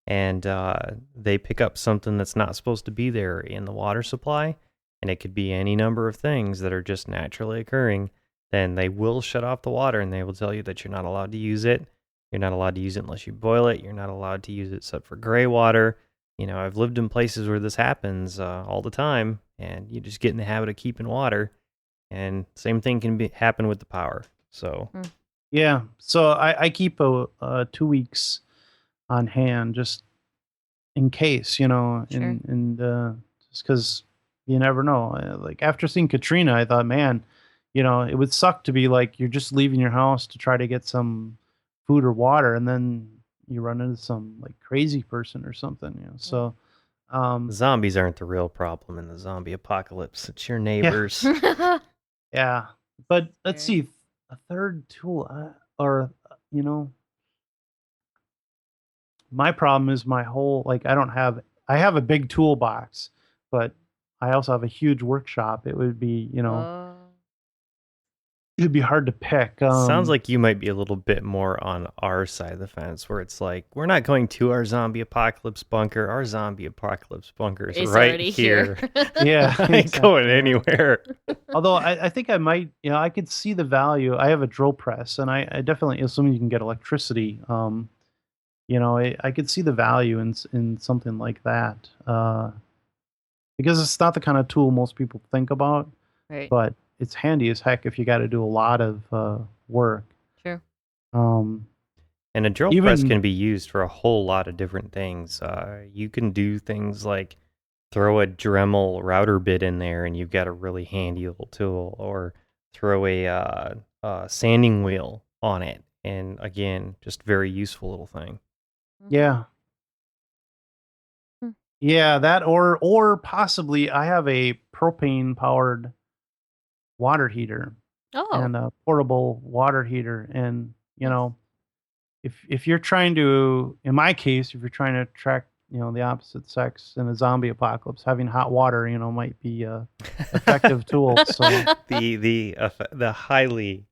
and they pick up something that's not supposed to be there in the water supply, and it could be any number of things that are just naturally occurring, then they will shut off the water and they will tell you that you're not allowed to use it. You're not allowed to use it unless you boil it. You're not allowed to use it except for gray water. I've lived in places where this happens all the time, and you just get in the habit of keeping water, and same thing can happen with the power. So, yeah. So I keep 2 weeks on hand just in case, and just because you never know. Like after seeing Katrina, I thought, man, it would suck to be like you're just leaving your house to try to get some food or water, and then you run into some like crazy person or something. So zombies aren't the real problem in the zombie apocalypse. It's your neighbors. Yeah, but let's see, a third tool, or my problem is my whole like I have a big toolbox, but I also have a huge workshop. It would be, Oh. it'd be hard to pick. Sounds like you might be a little bit more on our side of the fence, where it's like we're not going to our zombie apocalypse bunker. Our zombie apocalypse bunker is It's right already here. Yeah, I ain't exactly. going anywhere. Although I think I might, I could see the value. I have a drill press, and I definitely, assuming you can get electricity, I could see the value in something like that, because it's not the kind of tool most people think about, Right. but it's handy as heck if you got to do a lot of work. Sure. Um, And a drill press Even can be used for a whole lot of different things. You can do things like throw a Dremel router bit in there, and you've got a really handy little tool, or throw a sanding wheel on it, and again, just very useful little thing. yeah, Hmm. yeah, that or possibly I have a propane powered water heater Oh. and a portable water heater, and Nice. if you're trying to, in my case, if you're trying to track, the opposite sex in a zombie apocalypse, having hot water, might be a effective tool. So The highly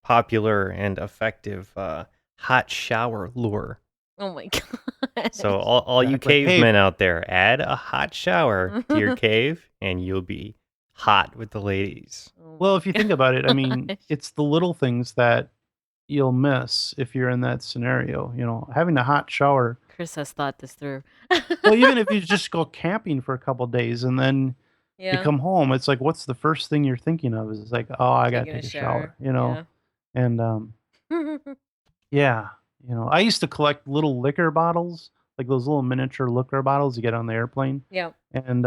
popular and effective hot shower lure. Oh my god. So all you Exactly. Hey. cavemen out there, add a hot shower to your cave, and you'll be hot with the ladies. Oh well, my if you think about it, I mean, gosh. it's the little things that you'll miss if you're in that scenario. Having a hot shower. Chris has thought this through. Well, even if you just go camping for a couple days and then you Yeah. come home, it's like, what's the first thing you're thinking of? Is like, oh, I got to Taking take a shower, Yeah. and yeah, I used to collect little liquor bottles, like those little miniature liquor bottles you get on the airplane, Yeah. and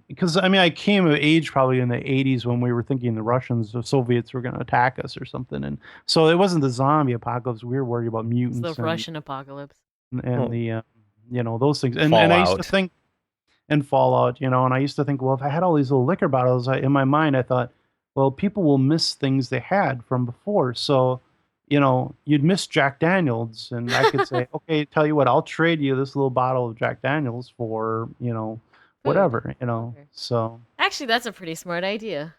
because I mean, I came of age probably in the 80s when we were thinking the Soviets were going to attack us or something, and so it wasn't the zombie apocalypse. We were worried about It's mutants the Russian apocalypse. and Oh. the those things, and I used to Fallout. think, and Fallout, and I used to think, well, if I had all these little liquor bottles, in my mind, I thought, well, people will miss things they had from before. So, you'd miss Jack Daniels, and I could say, okay, tell you what, I'll trade you this little bottle of Jack Daniels for, whatever, Okay. So, Actually, that's a pretty smart idea.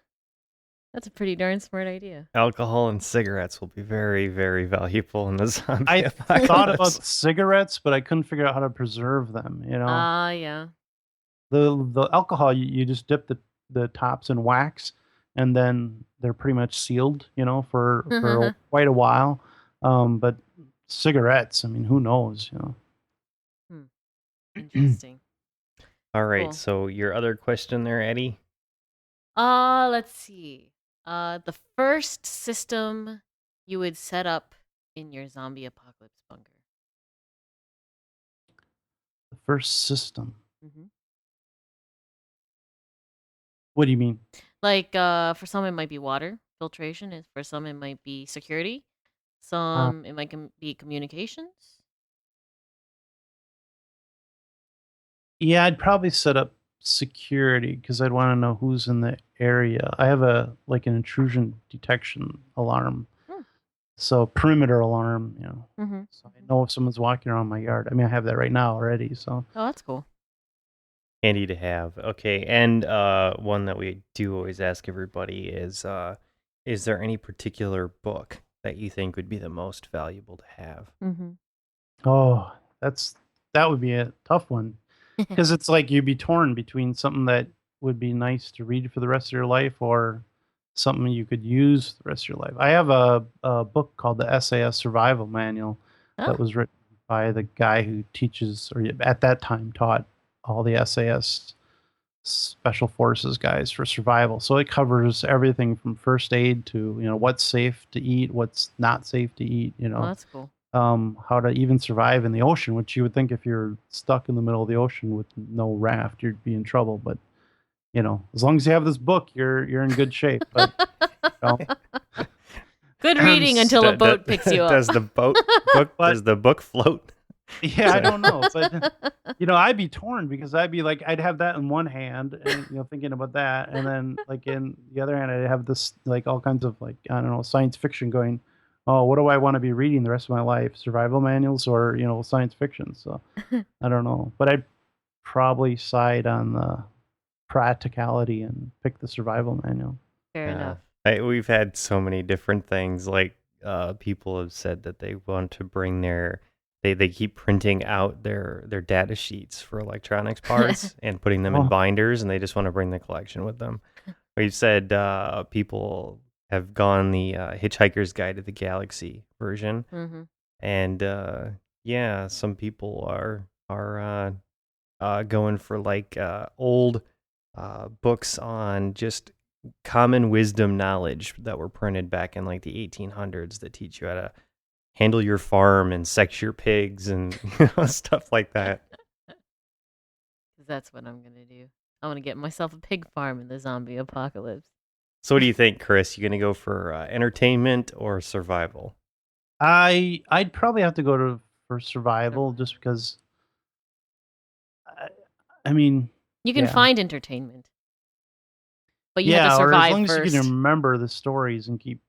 That's a pretty darn smart idea. Alcohol and cigarettes will be very, very valuable in the zombie I apocalypse. thought about cigarettes, but I couldn't figure out how to preserve them, Yeah. The alcohol, you just dip the tops in wax, and then they're pretty much sealed, for quite a while. But cigarettes, I mean, who knows, Interesting. All right, Cool. so your other question there, Eddie? Let's see. The first system you would set up in your zombie apocalypse bunker. The first system. Mm-hmm. What do you mean? Like, for some it might be water filtration, and for some it might be security. Some it might be communications. Yeah, I'd probably set up security because I'd want to know who's in the area. I have an intrusion detection alarm. So perimeter alarm, Mm-hmm. So I know if someone's walking around my yard. I mean, I have that right now already. So Oh, that's cool. Handy to have. Okay, and one that we do always ask everybody is there any particular book that you think would be the most valuable to have? Mm-hmm. oh, that would be a tough one because it's like you'd be torn between something that would be nice to read for the rest of your life or something you could use the rest of your life. I have a book called the SAS Survival Manual that was written by the guy who teaches, or at that time taught, all the SAS special forces guys for survival. So it covers everything from first aid to, what's safe to eat, what's not safe to eat, Oh, that's cool. how to even survive in the ocean, which you would think if you're stuck in the middle of the ocean with no raft, you'd be in trouble. But, as long as you have this book, you're in good shape. But, Good reading until a boat picks you up. Does the does the book float? yeah, I don't know. But, I'd be torn because I'd be like, I'd have that in one hand and, thinking about that. And then like in the other hand, I'd have this, like all kinds of like, I don't know, science fiction going, oh, what do I want to be reading the rest of my life? Survival manuals or, science fiction? So I don't know. But I'd probably side on the practicality and pick the survival manual. Fair Yeah. enough. We've had so many different things. Like people have said that they want to bring they keep printing out their data sheets for electronics parts and putting them in Oh, binders, and they just want to bring the collection with them. We've said people have gone the Hitchhiker's Guide to the Galaxy version, Mm-hmm. and yeah, some people are going for like old books on just common wisdom knowledge that were printed back in like the 1800s that teach you how to handle your farm and sex your pigs and stuff like that. That's what I'm gonna do. I want to get myself a pig farm in the zombie apocalypse. So what do you think, Chris? You gonna go for entertainment or survival? I'd probably have to go for survival just because. I, I mean, You can yeah, find entertainment, but you have to yeah, or as survive long as you first. can remember the stories and keep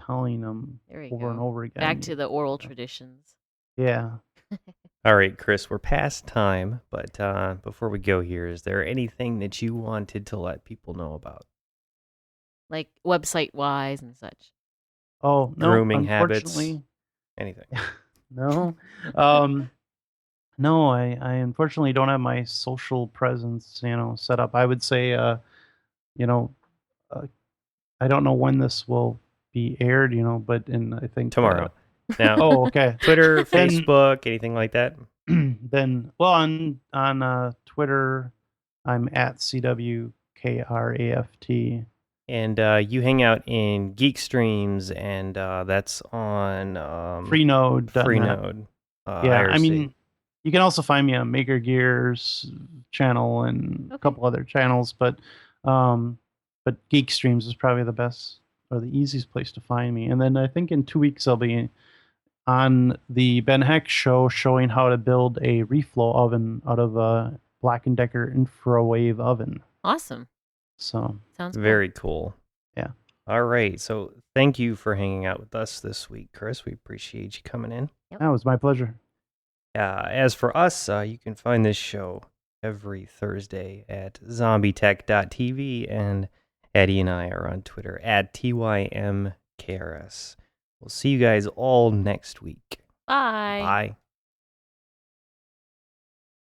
telling them There we over and go. over again. Back to the oral traditions. Yeah. All right, Chris, we're past time, but before we go here, is there anything that you wanted to let people know about? Like website wise and such. Oh no, Grooming habits? unfortunately, Anything? no. No, I unfortunately don't have my social presence, set up. I would say, you know, uh, I don't know when this will be aired, but I think Tomorrow. Now, oh, okay. Twitter, Then, Facebook, anything like that? then, well, on Twitter, I'm at CWKRAFT. And you hang out in Geek Streams, and that's on Freenode.net. Freenode. Yeah, I IRC. mean, you can also find me on Maker Gears channel and a couple other channels, but Geek Streams is probably the best or the easiest place to find me. And then I think in 2 weeks I'll be on the Ben Heck show showing how to build a reflow oven out of a Black & Decker infrared oven. Awesome. So Sounds cool. Very cool. Yeah. All right. So thank you for hanging out with us this week, Chris. We appreciate you coming in. that was my pleasure. As for us, you can find this show every Thursday at ZombieTech.tv, and Eddie and I are on Twitter at TYMKRS. We'll see you guys all next week. Bye. Bye.